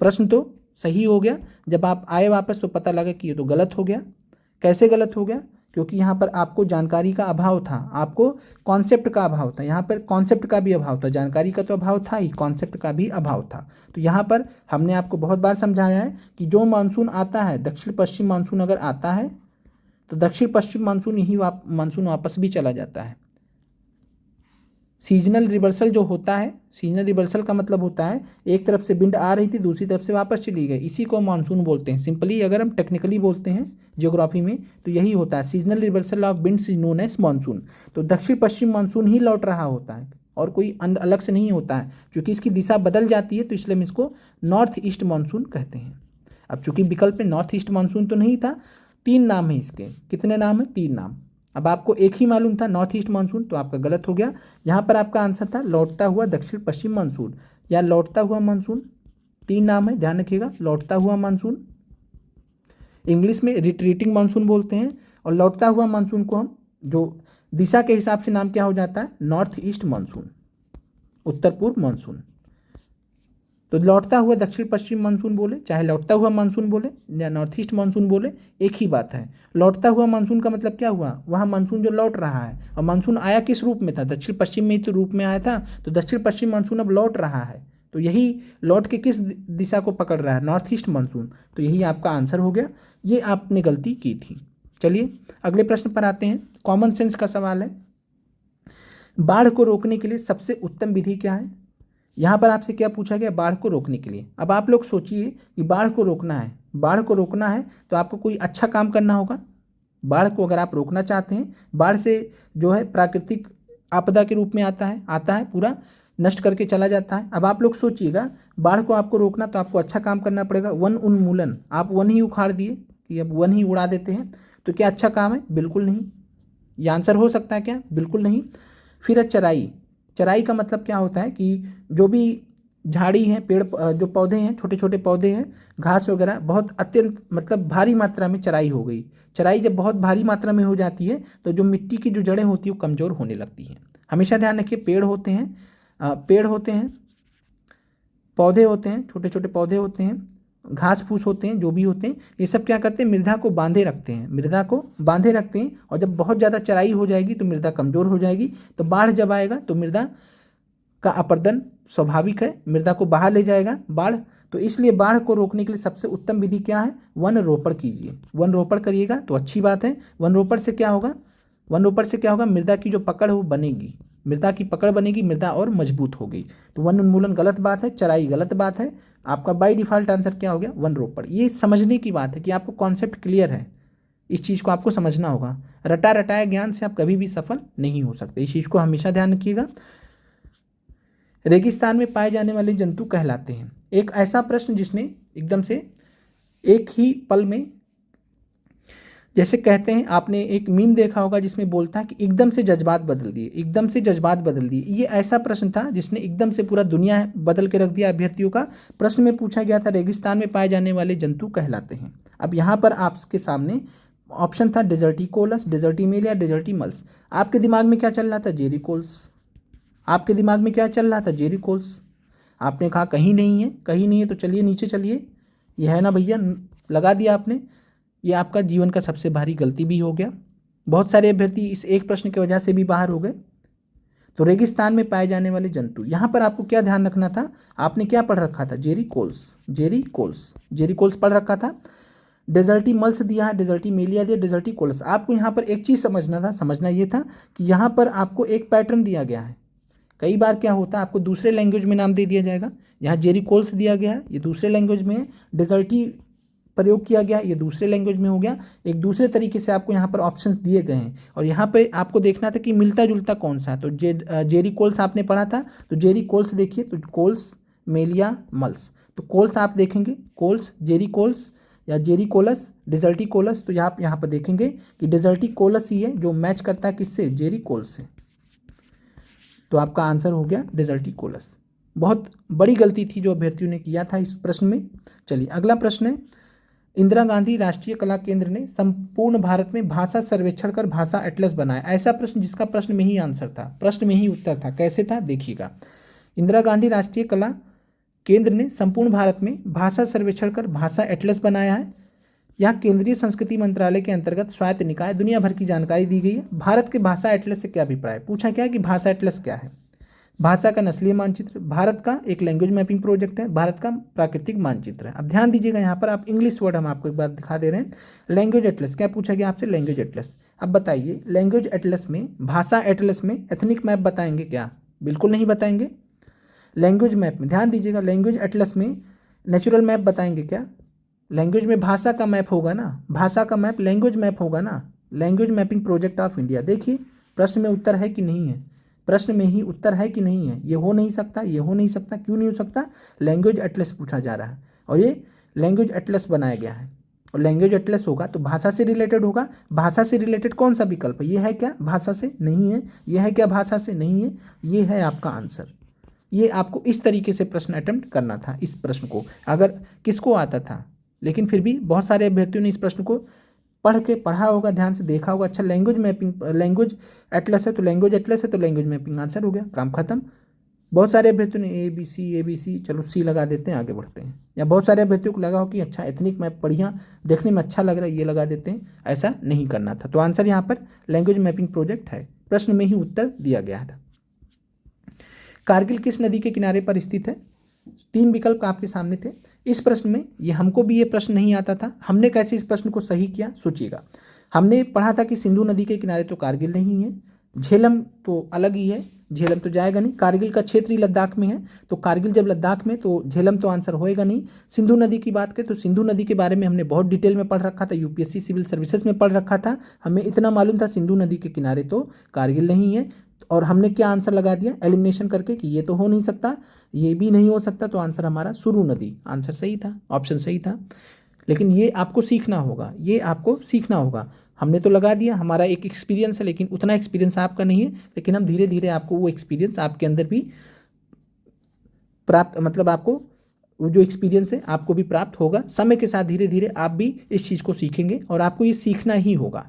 प्रश्न तो सही हो गया, जब आप आए वापस तो पता लगा कि ये तो गलत हो गया। कैसे गलत हो गया, क्योंकि यहाँ पर आपको जानकारी का अभाव था, आपको कॉन्सेप्ट का अभाव था। यहाँ पर कॉन्सेप्ट का भी अभाव था, जानकारी का तो अभाव था ही, कॉन्सेप्ट का भी अभाव था। तो यहाँ पर हमने आपको बहुत बार समझाया है कि जो मानसून आता है, दक्षिण पश्चिम मानसून अगर आता है तो दक्षिण पश्चिम मानसून यही मानसून वापस भी चला जाता है। सीजनल रिवर्सल जो होता है, सीजनल रिवर्सल का मतलब होता है एक तरफ से विंड आ रही थी, दूसरी तरफ से वापस चली गई, इसी को मानसून बोलते हैं। सिंपली अगर हम टेक्निकली बोलते हैं ज्योग्राफी में तो यही होता है, seasonal reversal of winds is known as monsoon. तो दक्षिण पश्चिम मानसून ही लौट रहा होता है, और कोई अलग से नहीं होता है। क्योंकि इसकी दिशा बदल जाती है तो इसलिए हम इसको नॉर्थ ईस्ट मानसून कहते हैं। अब चूंकि विकल्प में नॉर्थ ईस्ट मानसून तो नहीं था, 3 नाम है इसके। कितने नाम है? 3 नाम। अब आपको एक ही मालूम था नॉर्थ ईस्ट मानसून, तो आपका गलत हो गया। यहाँ पर आपका आंसर था लौटता हुआ दक्षिण पश्चिम मानसून या लौटता हुआ मानसून। 3 नाम है, ध्यान रखिएगा। लौटता हुआ मानसून, इंग्लिश में रिट्रीटिंग मानसून बोलते हैं, और लौटता हुआ मानसून को हम जो दिशा के हिसाब से नाम क्या हो जाता है? नॉर्थ ईस्ट मानसून, उत्तर पूर्व मानसून। तो लौटता हुआ दक्षिण पश्चिम मानसून बोले, चाहे लौटता हुआ मानसून बोले या नॉर्थ ईस्ट मानसून बोले, एक ही बात है। लौटता हुआ मानसून का मतलब क्या हुआ? वहाँ मानसून जो लौट रहा है, और मानसून आया किस रूप में था? दक्षिण पश्चिम में ही तो रूप में आया था, तो दक्षिण पश्चिम मानसून अब लौट रहा है, तो यही लौट के किस दिशा को पकड़ रहा है? North east monsoon. तो यही आपका आंसर हो गया, ये आपने गलती की थी। चलिए अगले प्रश्न पर आते हैं। कॉमन सेंस का सवाल है, बाढ़ को रोकने के लिए सबसे उत्तम विधि क्या है? यहाँ पर आपसे क्या पूछा गया? बाढ़ को रोकने के लिए। अब आप लोग सोचिए कि बाढ़ को रोकना है, बाढ़ को रोकना है तो आपको कोई अच्छा काम करना होगा। बाढ़ को अगर आप रोकना चाहते हैं, बाढ़ से जो है प्राकृतिक आपदा के रूप में आता है, पूरा नष्ट करके चला जाता है। अब आप लोग सोचिएगा, बाढ़ को आपको रोकना तो आपको अच्छा काम करना पड़ेगा। वन उन्मूलन, आप वन ही उखाड़ दिए कि अब वन ही उड़ा देते हैं, तो क्या अच्छा काम है? बिल्कुल नहीं। ये आंसर हो सकता है क्या? बिल्कुल नहीं। फिर है चराई। चराई का मतलब क्या होता है कि जो भी झाड़ी हैं, पेड़ जो पौधे हैं, छोटे छोटे पौधे हैं, घास वगैरह, बहुत अत्यंत मतलब भारी मात्रा में चराई हो गई। चराई जब बहुत भारी मात्रा में हो जाती है तो जो मिट्टी की जो जड़ें होती हैं वो कमज़ोर होने लगती हैं। हमेशा ध्यान रखिए, पेड़ होते हैं, पौधे होते हैं, छोटे छोटे पौधे होते हैं, घास फूस होते हैं, जो भी होते हैं, ये सब क्या करते हैं? मृदा को बांधे रखते हैं, मृदा को बांधे रखते हैं। और जब बहुत ज़्यादा चराई हो जाएगी तो मृदा कमज़ोर हो जाएगी, तो बाढ़ जब आएगा तो मृदा का अपरदन स्वाभाविक है, मृदा को बहा ले जाएगा बाढ़। तो इसलिए बाढ़ को रोकने के लिए सबसे उत्तम विधि क्या है? वन रोपण कीजिए। वन रोपण करिएगा तो अच्छी बात है। वन रोपण से क्या होगा? मृदा की जो पकड़ है वो बनेगी, मृदा की पकड़ बनेगी, मृदा और मजबूत होगी। तो वन उन्मूलन गलत बात है, चराई गलत बात है। आपका बाय डिफॉल्ट आंसर क्या हो गया? वन रोपण। ये समझने की बात है कि आपको कॉन्सेप्ट क्लियर है, इस चीज़ को आपको समझना होगा। रटा रटाया ज्ञान से आप कभी भी सफल नहीं हो सकते, इस चीज़ को हमेशा ध्यान रखिएगा। रेगिस्तान में पाए जाने वाले जंतु कहलाते हैं। एक ऐसा प्रश्न जिसने एकदम से एक ही पल में, जैसे कहते हैं, आपने एक मीम देखा होगा जिसमें बोलता है कि एकदम से जज्बात बदल दिए, एकदम से जज्बात बदल दिए। ये ऐसा प्रश्न था जिसने एकदम से पूरा दुनिया बदल के रख दिया अभ्यर्थियों का। प्रश्न में पूछा गया था रेगिस्तान में पाए जाने वाले जंतु कहलाते हैं। अब यहाँ पर आपके सामने ऑप्शन था डेजर्टिकोलस, डेजर्टिमेलिया, डेजर्टिमल्स। आपके दिमाग में क्या चल रहा था? जेरिकोल्स। आपके दिमाग में क्या चल रहा था? जेरिकोल्स। आपने कहा कहीं नहीं है, कहीं नहीं है, तो चलिए नीचे चलिए, ये है ना भैया, लगा दिया आपने। ये आपका जीवन का सबसे भारी गलती भी हो गया। बहुत सारे अभ्यर्थी इस एक प्रश्न की वजह से भी बाहर हो गए। तो रेगिस्तान में पाए जाने वाले जंतु, यहाँ पर आपको क्या ध्यान रखना था? आपने क्या पढ़ रखा था? जेरिकोल्स, जेरिकोल्स, जेरिकोल्स पढ़ रखा था। डेजर्टिमल्स दिया है, डेजर्टिमेलिया दिया, डेजर्टिकोलस। आपको यहाँ पर एक चीज़ समझना ये था कि यहाँ पर आपको एक पैटर्न दिया गया है। कई बार क्या होता है, आपको दूसरे लैंग्वेज में नाम दे दिया जाएगा। यहाँ जेरिकोल्स दिया गया है, ये दूसरे लैंग्वेज में है। डेजर्टी प्रयोग किया गया, ये दूसरे लैंग्वेज में हो गया। एक दूसरे तरीके से आपको यहाँ पर ऑप्शंस दिए गए हैं, और यहाँ पे आपको देखना था कि मिलता जुलता कौन सा है। तो जेरिकोल्स आपने पढ़ा था, तो जेरिकोल्स देखिए, तो कोल्स, मेलिया, मल्स। तो कोल्स आप देखेंगे, कोल्स, जेरिकोल्स या जेरिकोलस, डेजर्टिकोलस। तो यहाँ पर देखेंगे कि डेजर्टिकोलस ही है जो मैच करता है किससे? जेरिकोल्स से। तो आपका आंसर हो गया डेजर्टिकोलस। बहुत बड़ी गलती थी जो अभ्यर्थियों ने किया था इस प्रश्न में। चलिए अगला प्रश्न है, इंदिरा गांधी राष्ट्रीय कला केंद्र ने संपूर्ण भारत में भाषा सर्वेक्षण कर भाषा एटलस बनाया। ऐसा प्रश्न जिसका प्रश्न में ही आंसर था, प्रश्न में ही उत्तर था। कैसे था? देखिएगा, इंदिरा गांधी राष्ट्रीय कला केंद्र ने संपूर्ण भारत में भाषा सर्वेक्षण कर भाषा एटलस बनाया है। यह केंद्रीय संस्कृति मंत्रालय के अंतर्गत स्वायत्त निकाय, दुनिया भर की जानकारी दी गई है। भारत के भाषा एटलस से क्या अभिप्राय? पूछा क्या कि भाषा एटलस क्या है? भाषा का नस्लीय मानचित्र, भारत का एक लैंग्वेज मैपिंग प्रोजेक्ट है, भारत का प्राकृतिक मानचित्र है। अब ध्यान दीजिएगा, यहाँ पर आप इंग्लिश वर्ड हम आपको एक बार दिखा दे रहे हैं। लैंग्वेज एटलस, क्या पूछा गया आपसे? Language Atlas. अब बताइए, लैंग्वेज एटलस में, भाषा एटलस में एथनिक मैप बताएंगे क्या? बिल्कुल नहीं बताएंगे। लैंग्वेज मैप में ध्यान दीजिएगा, लैंग्वेज एटलस में नेचुरल मैप बताएंगे क्या? लैंग्वेज में भाषा का मैप होगा ना, भाषा का मैप लैंग्वेज मैप होगा ना, language mapping project of India. देखिए प्रश्न में उत्तर है कि नहीं है? प्रश्न में ही उत्तर है कि नहीं है? ये हो नहीं सकता, ये हो नहीं सकता। क्यों नहीं हो सकता? लैंग्वेज एटलस पूछा जा रहा है और ये लैंग्वेज एटलस बनाया गया है, और लैंग्वेज एटलस होगा तो भाषा से रिलेटेड होगा। भाषा से रिलेटेड कौन सा विकल्प है? ये है क्या भाषा से? नहीं है। ये है क्या भाषा से? नहीं है। ये है आपका आंसर। ये आपको इस तरीके से प्रश्न अटेम्प्ट करना था। इस प्रश्न को अगर किसको आता था, लेकिन फिर भी बहुत सारे अभ्यर्थियों ने इस प्रश्न को पढ़ा होगा, ध्यान से देखा होगा। अच्छा, लैंग्वेज मैपिंग, लैंग्वेज एटलस है तो लैंग्वेज एटलस है तो लैंग्वेज मैपिंग आंसर हो गया, काम खत्म। बहुत सारे अभ्यर्थियों ने ए बी सी, चलो सी लगा देते हैं, आगे बढ़ते हैं। या बहुत सारे अभ्यर्थियों को लगा हो कि अच्छा एथनिक मैप बढ़िया, देखने में अच्छा लग रहा है, ये लगा देते हैं। ऐसा नहीं करना था। तो आंसर यहाँ पर लैंग्वेज मैपिंग प्रोजेक्ट है। प्रश्न में ही उत्तर दिया गया था। कारगिल किस नदी के किनारे पर स्थित है? 3 विकल्प आपके सामने थे। इस प्रश्न में ये हमको भी ये प्रश्न नहीं आता था। हमने कैसे इस प्रश्न को सही किया, सोचिएगा। हमने पढ़ा था कि सिंधु नदी के किनारे तो कारगिल नहीं है, झेलम तो अलग ही है, झेलम तो जाएगा नहीं। कारगिल का क्षेत्र ही लद्दाख में है, तो कारगिल जब लद्दाख में तो झेलम तो आंसर होएगा नहीं। सिंधु नदी की बात करें तो सिंधु नदी के बारे में हमने बहुत डिटेल में पढ़ रखा था, यूपीएससी सिविल सर्विसेज में पढ़ रखा था। हमें इतना मालूम था सिंधु नदी के किनारे तो कारगिल नहीं है, और हमने क्या आंसर लगा दिया एलिमिनेशन करके कि ये तो हो नहीं सकता, ये भी नहीं हो सकता, तो आंसर हमारा सुरु नदी आंसर सही था, ऑप्शन सही था। लेकिन ये आपको सीखना होगा, ये आपको सीखना होगा। हमने तो लगा दिया, हमारा एक एक्सपीरियंस है, लेकिन उतना एक्सपीरियंस आपका नहीं है। लेकिन हम धीरे धीरे आपको वो एक्सपीरियंस आपके अंदर भी प्राप्त, मतलब आपको वो जो एक्सपीरियंस है आपको भी प्राप्त होगा। समय के साथ धीरे धीरे आप भी इस चीज़ को सीखेंगे और आपको ये सीखना ही होगा।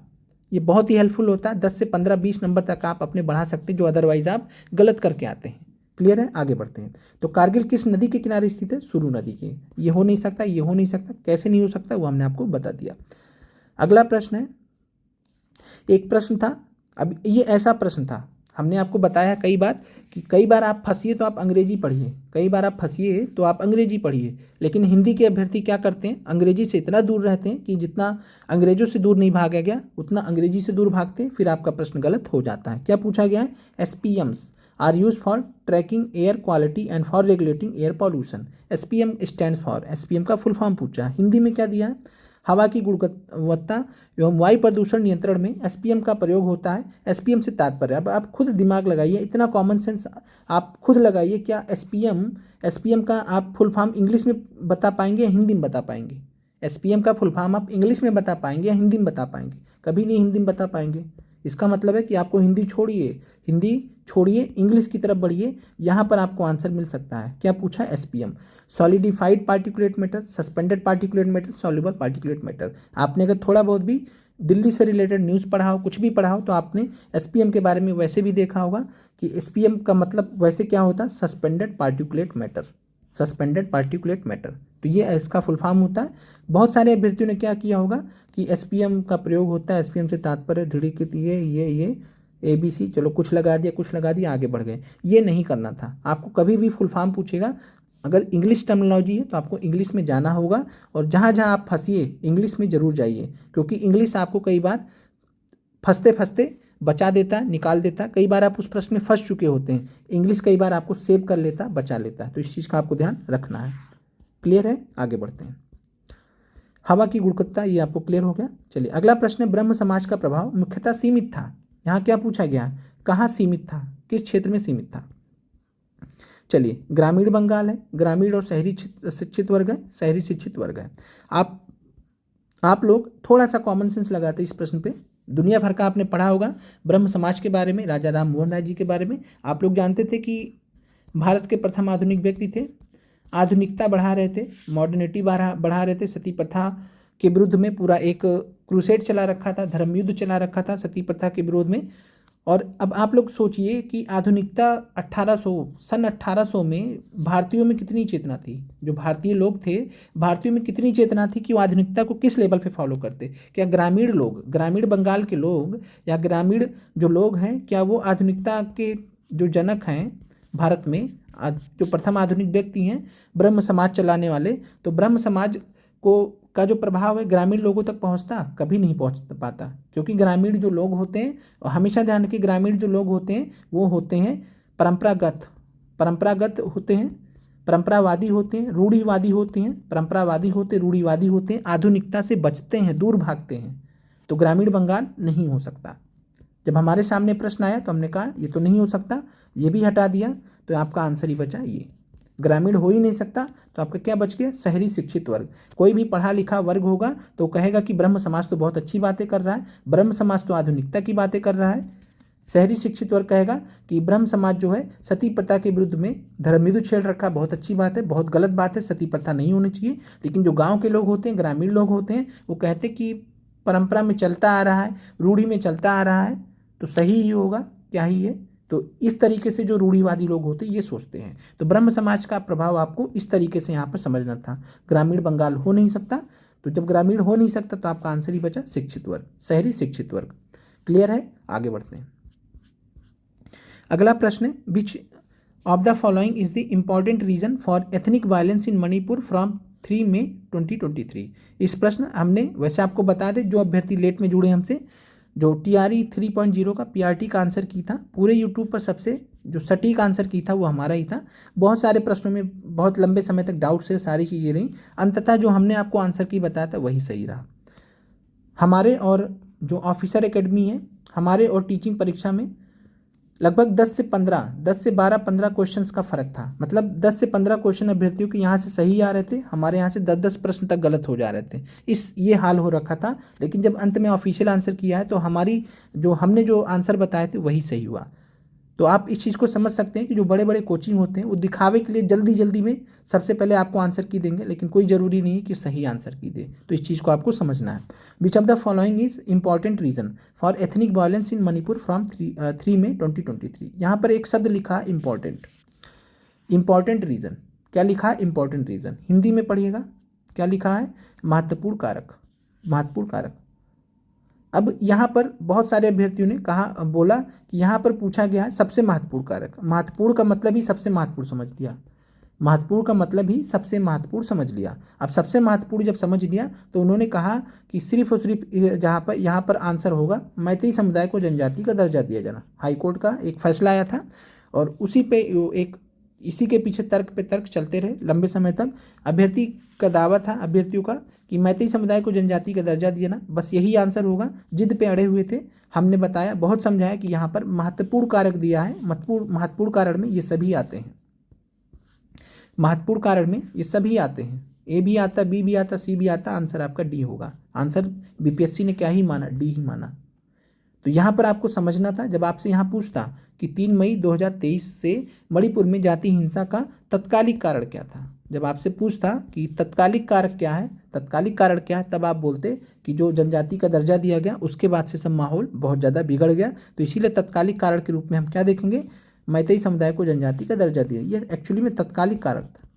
ये बहुत ही हेल्पफुल होता है। 10 से 15 20 नंबर तक आप अपने बढ़ा सकते हैं, जो अदरवाइज आप गलत करके आते हैं। क्लियर है? आगे बढ़ते हैं। तो कारगिल किस नदी के किनारे स्थित है? सुरु नदी के। ये हो नहीं सकता, ये हो नहीं सकता, कैसे नहीं हो सकता वो हमने आपको बता दिया। अगला प्रश्न है, एक प्रश्न था, अब ये ऐसा प्रश्न था, हमने आपको बताया कई बार कि कई बार आप फंसिए तो आप अंग्रेजी पढ़िए, कई बार आप फंसिए तो आप अंग्रेजी पढ़िए। लेकिन हिंदी के अभ्यर्थी क्या करते हैं, अंग्रेजी से इतना दूर रहते हैं कि जितना अंग्रेजों से दूर नहीं भागा गया उतना अंग्रेजी से दूर भागते हैं, फिर आपका प्रश्न गलत हो जाता है। क्या पूछा गया है? SPMs are use for tracking air quality and for regulating air pollution. SPM stands for, SPM का फुल फॉर्म पूछा है। हिंदी में क्या दिया है? हवा की गुणवत्ता एवं वायु प्रदूषण नियंत्रण में एसपीएम का प्रयोग होता है। एसपीएम से तात्पर्य, अब आप खुद दिमाग लगाइए, इतना कॉमन सेंस आप खुद लगाइए। क्या एसपीएम का आप फुल फॉर्म इंग्लिश में बता पाएंगे या हिंदी में बता पाएंगे? एसपीएम का फुल फॉर्म आप इंग्लिश में बता पाएंगे या हिंदी में बता पाएंगे? कभी नहीं हिंदी में बता पाएंगे। इसका मतलब है कि आपको हिंदी छोड़िए, इंग्लिश की तरफ बढ़िए, यहाँ पर आपको आंसर मिल सकता है। क्या पूछा? SPM, solidified particulate matter, suspended particulate matter, soluble particulate matter. आपने अगर थोड़ा बहुत भी दिल्ली से रिलेटेड न्यूज़ पढ़ा हो, कुछ भी पढ़ा हो, तो आपने एसपीएम के बारे में वैसे भी देखा होगा कि एसपीएम का मतलब वैसे क्या होता है? Suspended particulate matter, suspended particulate matter. तो ये इसका फुल फॉर्म होता है। बहुत सारे अभ्यर्थियों ने क्या किया होगा कि एसपीएम का प्रयोग होता है, एसपीएम से तात्पर्य दृढ़ीकृत ये ABC, चलो कुछ लगा दिया, आगे बढ़ गए। ये नहीं करना था। आपको कभी भी फुल फॉर्म पूछेगा, अगर इंग्लिश टर्मिनोलॉजी है तो आपको इंग्लिश में जाना होगा, और जहाँ जहाँ आप फंसिए इंग्लिश में ज़रूर जाइए, क्योंकि इंग्लिश आपको कई बार फंसते फंसते बचा देता, निकाल देता। कई बार आप उस प्रश्न में फंस चुके होते हैं, इंग्लिश कई बार आपको सेव कर लेता, बचा लेता। तो इस चीज़ का आपको ध्यान रखना है। क्लियर है? आगे बढ़ते हैं। हवा की गुणवत्ता, ये आपको क्लियर हो गया। चलिए अगला प्रश्न है, ब्रह्म समाज का प्रभाव मुख्यतः सीमित था। यहाँ क्या पूछा गया? कहाँ सीमित था, किस क्षेत्र में सीमित था? चलिए, ग्रामीण बंगाल है, ग्रामीण और शहरी शिक्षित वर्ग है, शहरी शिक्षित वर्ग है। आप लोग थोड़ा सा कॉमन सेंस लगाते इस प्रश्न पे। दुनिया भर का आपने पढ़ा होगा ब्रह्म समाज के बारे में, राजा राम मोहन राय जी के बारे में। आप लोग जानते थे कि भारत के प्रथम आधुनिक व्यक्ति थे, आधुनिकता बढ़ा रहे थे, मॉडर्निटी बढ़ा रहे थे। सती प्रथा के विरुद्ध में पूरा एक क्रूसेड चला रखा था, धर्म युद्ध चला रखा था सती प्रथा के विरोध में। और अब आप लोग सोचिए कि आधुनिकता 1800 में भारतीयों में कितनी चेतना थी, जो भारतीय लोग थे भारतीयों में कितनी चेतना थी कि वो आधुनिकता को किस लेवल पे फॉलो करते। क्या ग्रामीण लोग, ग्रामीण बंगाल के लोग या ग्रामीण जो लोग हैं, क्या वो आधुनिकता के जो जनक हैं भारत में, जो प्रथम आधुनिक व्यक्ति हैं, ब्रह्म समाज चलाने वाले, तो ब्रह्म समाज का जो प्रभाव है ग्रामीण लोगों तक पहुंचता? कभी नहीं पहुंच पाता, क्योंकि ग्रामीण जो लोग होते हैं, और हमेशा ध्यान रखिए, ग्रामीण जो लोग होते हैं वो होते हैं परंपरागत होते हैं, परंपरावादी होते हैं, रूढ़िवादी होते हैं, परंपरावादी होते, रूढ़िवादी होते हैं, आधुनिकता से बचते हैं, दूर भागते हैं। तो ग्रामीण बंगाल नहीं हो सकता। जब हमारे सामने प्रश्न आया तो हमने कहा ये तो नहीं हो सकता, ये भी हटा दिया, तो आपका आंसर ही बचा ये। ग्रामीण हो ही नहीं सकता, तो आपका क्या बच गया? शहरी शिक्षित वर्ग। कोई भी पढ़ा लिखा वर्ग होगा तो कहेगा कि ब्रह्म समाज तो बहुत अच्छी बातें कर रहा है, ब्रह्म समाज तो आधुनिकता की बातें कर रहा है। शहरी शिक्षित वर्ग कहेगा कि ब्रह्म समाज जो है सती प्रथा के विरुद्ध में धर्मविदु छेड़ रखा, बहुत अच्छी बात है, बहुत गलत बात है, सती प्रथा नहीं होनी चाहिए। लेकिन जो गांव के लोग होते हैं, ग्रामीण लोग होते हैं, वो कहते कि परंपरा में चलता आ रहा है, रूढ़ी में चलता आ रहा है, तो सही ही होगा, क्या ही है। तो इस तरीके से जो रूढ़िवादी लोग होते हैं ये सोचते हैं। तो ब्रह्म समाज का प्रभाव आपको इस तरीके से यहाँ पर समझना था। ग्रामीण बंगाल हो नहीं सकता, तो जब ग्रामीण हो नहीं सकता तो आपका आंसर ही बचा शिक्षित वर्ग, शहरी शिक्षित वर्ग। क्लियर है? आगे बढ़ते हैं। अगला प्रश्न है, which of the following is the important reason for ethnic violence in Manipur from 3 May 2023। इस प्रश्न हमने वैसे आपको बता दें, जो अभ्यर्थी लेट में जुड़े हमसे, जो TRE 3.0 का PRT का आंसर की था, पूरे यूट्यूब पर सबसे जो सटीक आंसर की था वो हमारा ही था। बहुत सारे प्रश्नों में बहुत लंबे समय तक डाउट से सारी चीज़ें रहीं, अंततः जो हमने आपको आंसर की बताया था वही सही रहा। हमारे और जो ऑफिसर एकेडमी है, हमारे और टीचिंग परीक्षा में लगभग 10 से 12-15 क्वेश्चंस का फर्क था। मतलब 10 से 15 क्वेश्चन अभ्यर्थियों के यहाँ से सही आ रहे थे, हमारे यहाँ से 10-10 प्रश्न तक गलत हो जा रहे थे। ये हाल हो रखा था। लेकिन जब अंत में ऑफिशियल आंसर किया है तो हमने जो आंसर बताए थे वही सही हुआ। तो आप इस चीज़ को समझ सकते हैं कि जो बड़े बड़े कोचिंग होते हैं वो दिखावे के लिए जल्दी जल्दी में सबसे पहले आपको आंसर की देंगे, लेकिन कोई ज़रूरी नहीं है कि सही आंसर की दे। तो इस चीज़ को आपको समझना है। Which of the following is important reason for ethnic violence in Manipur from 3 May 2023। यहाँ पर एक शब्द लिखा इंपॉर्टेंट। इंपॉर्टेंट रीजन क्या लिखा है? इंपॉर्टेंट रीजन हिंदी में पढ़िएगा, क्या लिखा है? महत्वपूर्ण कारक। महत्वपूर्ण कारक। अब यहाँ पर बहुत सारे अभ्यर्थियों ने बोला कि यहाँ पर पूछा गया है सबसे महत्वपूर्ण कारक। महत्वपूर्ण का मतलब ही सबसे महत्वपूर्ण समझ लिया। महत्वपूर्ण का मतलब ही सबसे महत्वपूर्ण समझ लिया। अब सबसे महत्वपूर्ण जब समझ लिया तो उन्होंने कहा कि सिर्फ और सिर्फ यहाँ पर आंसर होगा मैतेई समुदाय को जनजाति का दर्जा दिया जाना। हाईकोर्ट का एक फैसला आया था और इसी के पीछे तर्क पे तर्क चलते रहे लंबे समय तक। अभ्यर्थी का दावा था, अभ्यर्थियों का, कि मैतेई समुदाय को जनजाति का दर्जा दिया ना, बस यही आंसर होगा। जिद पे अड़े हुए थे। हमने बताया, बहुत समझाया कि यहाँ पर महत्वपूर्ण कारक दिया है। महत्वपूर्ण कारण में ये सभी आते हैं। महत्वपूर्ण कारण में ये सभी आते हैं। ए भी आता, बी भी आता, सी भी आता, आंसर आपका डी होगा। आंसर BPSC ने क्या ही माना? डी ही माना। तो यहाँ पर आपको समझना था, जब आपसे यहाँ पूछता कि 3 मई 2023 से मणिपुर में जाति हिंसा का तत्कालिक कारण क्या था, जब आपसे पूछता कि तत्कालिक कारक क्या है, तत्कालिक कारण क्या है, तब आप बोलते कि जो जनजाति का दर्जा दिया गया उसके बाद से सब माहौल बहुत ज़्यादा बिगड़ गया। तो इसीलिए तत्कालिक कारण के रूप में हम क्या देखेंगे? मैतेई समुदाय को जनजाति का दर्जा दिया। ये एक्चुअली में तत्कालिक कारक था।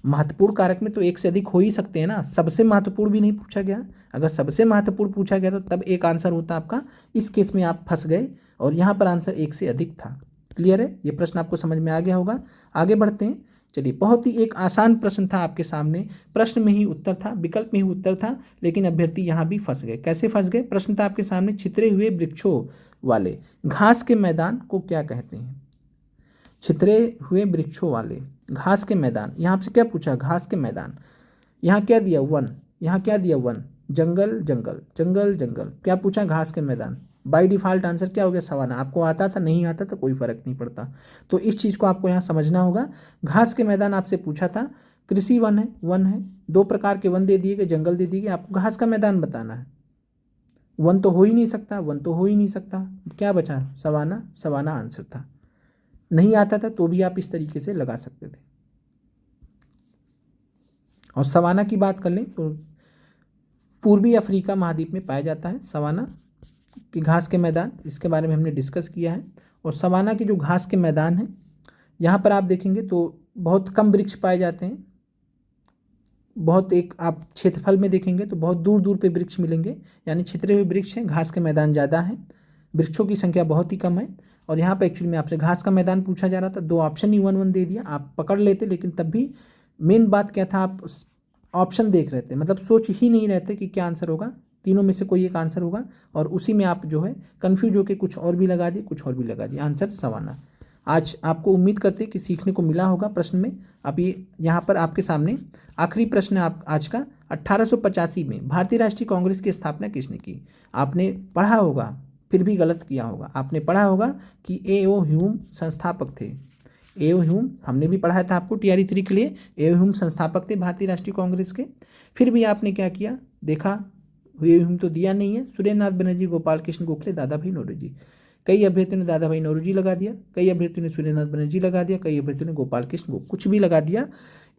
महत्वपूर्ण कारक में तो एक से अधिक हो ही सकते हैं ना। सबसे महत्वपूर्ण भी नहीं पूछा गया। अगर सबसे महत्वपूर्ण पूछा गया तो तब एक आंसर होता आपका। इस केस में आप फंस गए और यहाँ पर आंसर एक से अधिक था। क्लियर है? ये प्रश्न आपको समझ में आ गया होगा। आगे बढ़ते हैं। चलिए, बहुत ही एक आसान प्रश्न था आपके सामने। प्रश्न में ही उत्तर था, विकल्प में ही उत्तर था, लेकिन अभ्यर्थी यहाँ भी फंस गए। कैसे फंस गए? प्रश्न था आपके सामने, छितरे हुए वृक्षों वाले घास के मैदान को क्या कहते हैं? छितरे हुए वृक्षों वाले घास के मैदान। यहाँ आपसे क्या पूछा? घास के मैदान। यहाँ क्या दिया? वन। यहाँ क्या दिया? वन। जंगल जंगल, जंगल जंगल। क्या पूछा? घास के मैदान। बाय डिफ़ॉल्ट आंसर क्या हो गया? सवाना। आपको आता था, नहीं आता तो कोई फर्क नहीं पड़ता। तो इस चीज़ को आपको यहाँ समझना होगा। घास के मैदान आपसे पूछा था। कृषि वन है, वन है, 2 प्रकार के वन दे दिए गए, जंगल दे दिए गए, आपको घास का मैदान बताना है। वन तो हो ही नहीं सकता, वन तो हो ही नहीं सकता। क्या बचा? सवाना। सवाना आंसर था। नहीं आता था तो भी आप इस तरीके से लगा सकते थे। और सवाना की बात कर लें तो पूर्वी अफ्रीका महाद्वीप में पाया जाता है सवाना की घास के मैदान। इसके बारे में हमने डिस्कस किया है। और सवाना के जो घास के मैदान हैं, यहाँ पर आप देखेंगे तो बहुत कम वृक्ष पाए जाते हैं। बहुत एक आप क्षेत्रफल में देखेंगे तो बहुत दूर दूर पे वृक्ष मिलेंगे, यानी छितरे हुए वृक्ष हैं, घास के मैदान ज़्यादा हैं, वृक्षों की संख्या बहुत ही कम है। और यहाँ पे एक्चुअली में आपसे घास का मैदान पूछा जा रहा था, 2 ऑप्शन ही 1-1 दे दिया, आप पकड़ लेते। लेकिन तब भी मेन बात क्या था, आप ऑप्शन देख रहे थे, मतलब सोच ही नहीं रहते कि क्या आंसर होगा। तीनों में से कोई एक आंसर होगा और उसी में आप जो है कन्फ्यूज होकर कुछ और भी लगा दिए, कुछ और भी लगा दिए। Answer savanna. आज आपको उम्मीद करते हैं कि सीखने को मिला होगा प्रश्न में। अब ये यहाँ पर आपके सामने आखिरी प्रश्न है आज का। 1885 में भारतीय राष्ट्रीय कांग्रेस की स्थापना किसने की? आपने पढ़ा होगा, फिर भी गलत किया होगा। आपने पढ़ा होगा कि ए.ओ. ह्यूम संस्थापक थे। ए.ओ. ह्यूम हमने भी पढ़ाया था आपको टीआरई 3 के लिए। ए.ओ. ह्यूम संस्थापक थे भारतीय राष्ट्रीय कांग्रेस के। फिर भी आपने क्या किया, देखा ए.ओ. ह्यूम तो दिया नहीं है, सुरेंद्रनाथ बनर्जी, गोपाल कृष्ण गोखले, दादा भाई नौरोजी। कई अभ्यर्थियों ने दादा भाई नौरोजी लगा दिया, कई अभ्यर्थियों ने सुरेंद्रनाथ बनर्जी लगा दिया, कई अभ्यर्थियों ने गोपाल कृष्ण कुछ भी लगा दिया।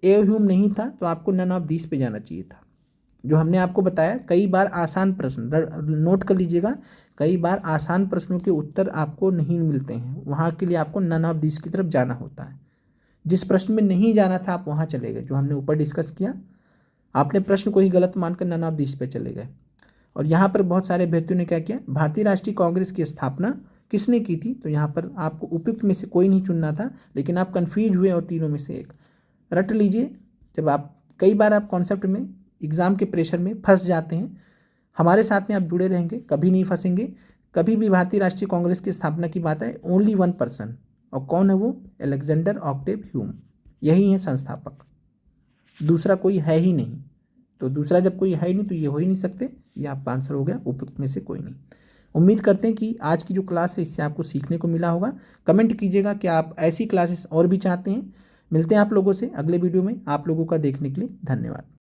ए.ओ. ह्यूम नहीं था तो आपको नन ऑफ दिस पे जाना चाहिए था। जो हमने आपको बताया, कई बार आसान प्रश्न नोट कर लीजिएगा, कई बार आसान प्रश्नों के उत्तर आपको नहीं मिलते हैं, वहाँ के लिए आपको नन ऑफ दिस की तरफ जाना होता है। जिस प्रश्न में नहीं जाना था आप वहाँ चले गए, जो हमने ऊपर डिस्कस किया। आपने प्रश्न को ही गलत मानकर नन ऑफ दिस पे चले गए। और यहाँ पर बहुत सारे अभ्यर्थियों ने क्या किया, भारतीय राष्ट्रीय कांग्रेस की स्थापना किसने की थी, तो यहाँ पर आपको उपयुक्त में से कोई नहीं चुनना था, लेकिन आप कन्फ्यूज हुए और तीनों में से एक रट लीजिए। जब आप कई बार आप कॉन्सेप्ट में एग्ज़ाम के प्रेशर में फंस जाते हैं, हमारे साथ में आप जुड़े रहेंगे, कभी नहीं फंसेंगे। कभी भी भारतीय राष्ट्रीय कांग्रेस की स्थापना की बात है, ओनली वन पर्सन, और कौन है वो, अलेक्जेंडर ऑक्टेव ह्यूम, यही है संस्थापक, दूसरा कोई है ही नहीं। तो दूसरा जब कोई है ही नहीं तो ये हो ही नहीं सकते, ये आपका आंसर हो गया, उपयुक्त में से कोई नहीं। उम्मीद करते हैं कि आज की जो क्लास है इससे आपको सीखने को मिला होगा। कमेंट कीजिएगा कि आप ऐसी क्लासेस और भी चाहते हैं। मिलते हैं आप लोगों से अगले वीडियो में। आप लोगों का देखने के लिए धन्यवाद।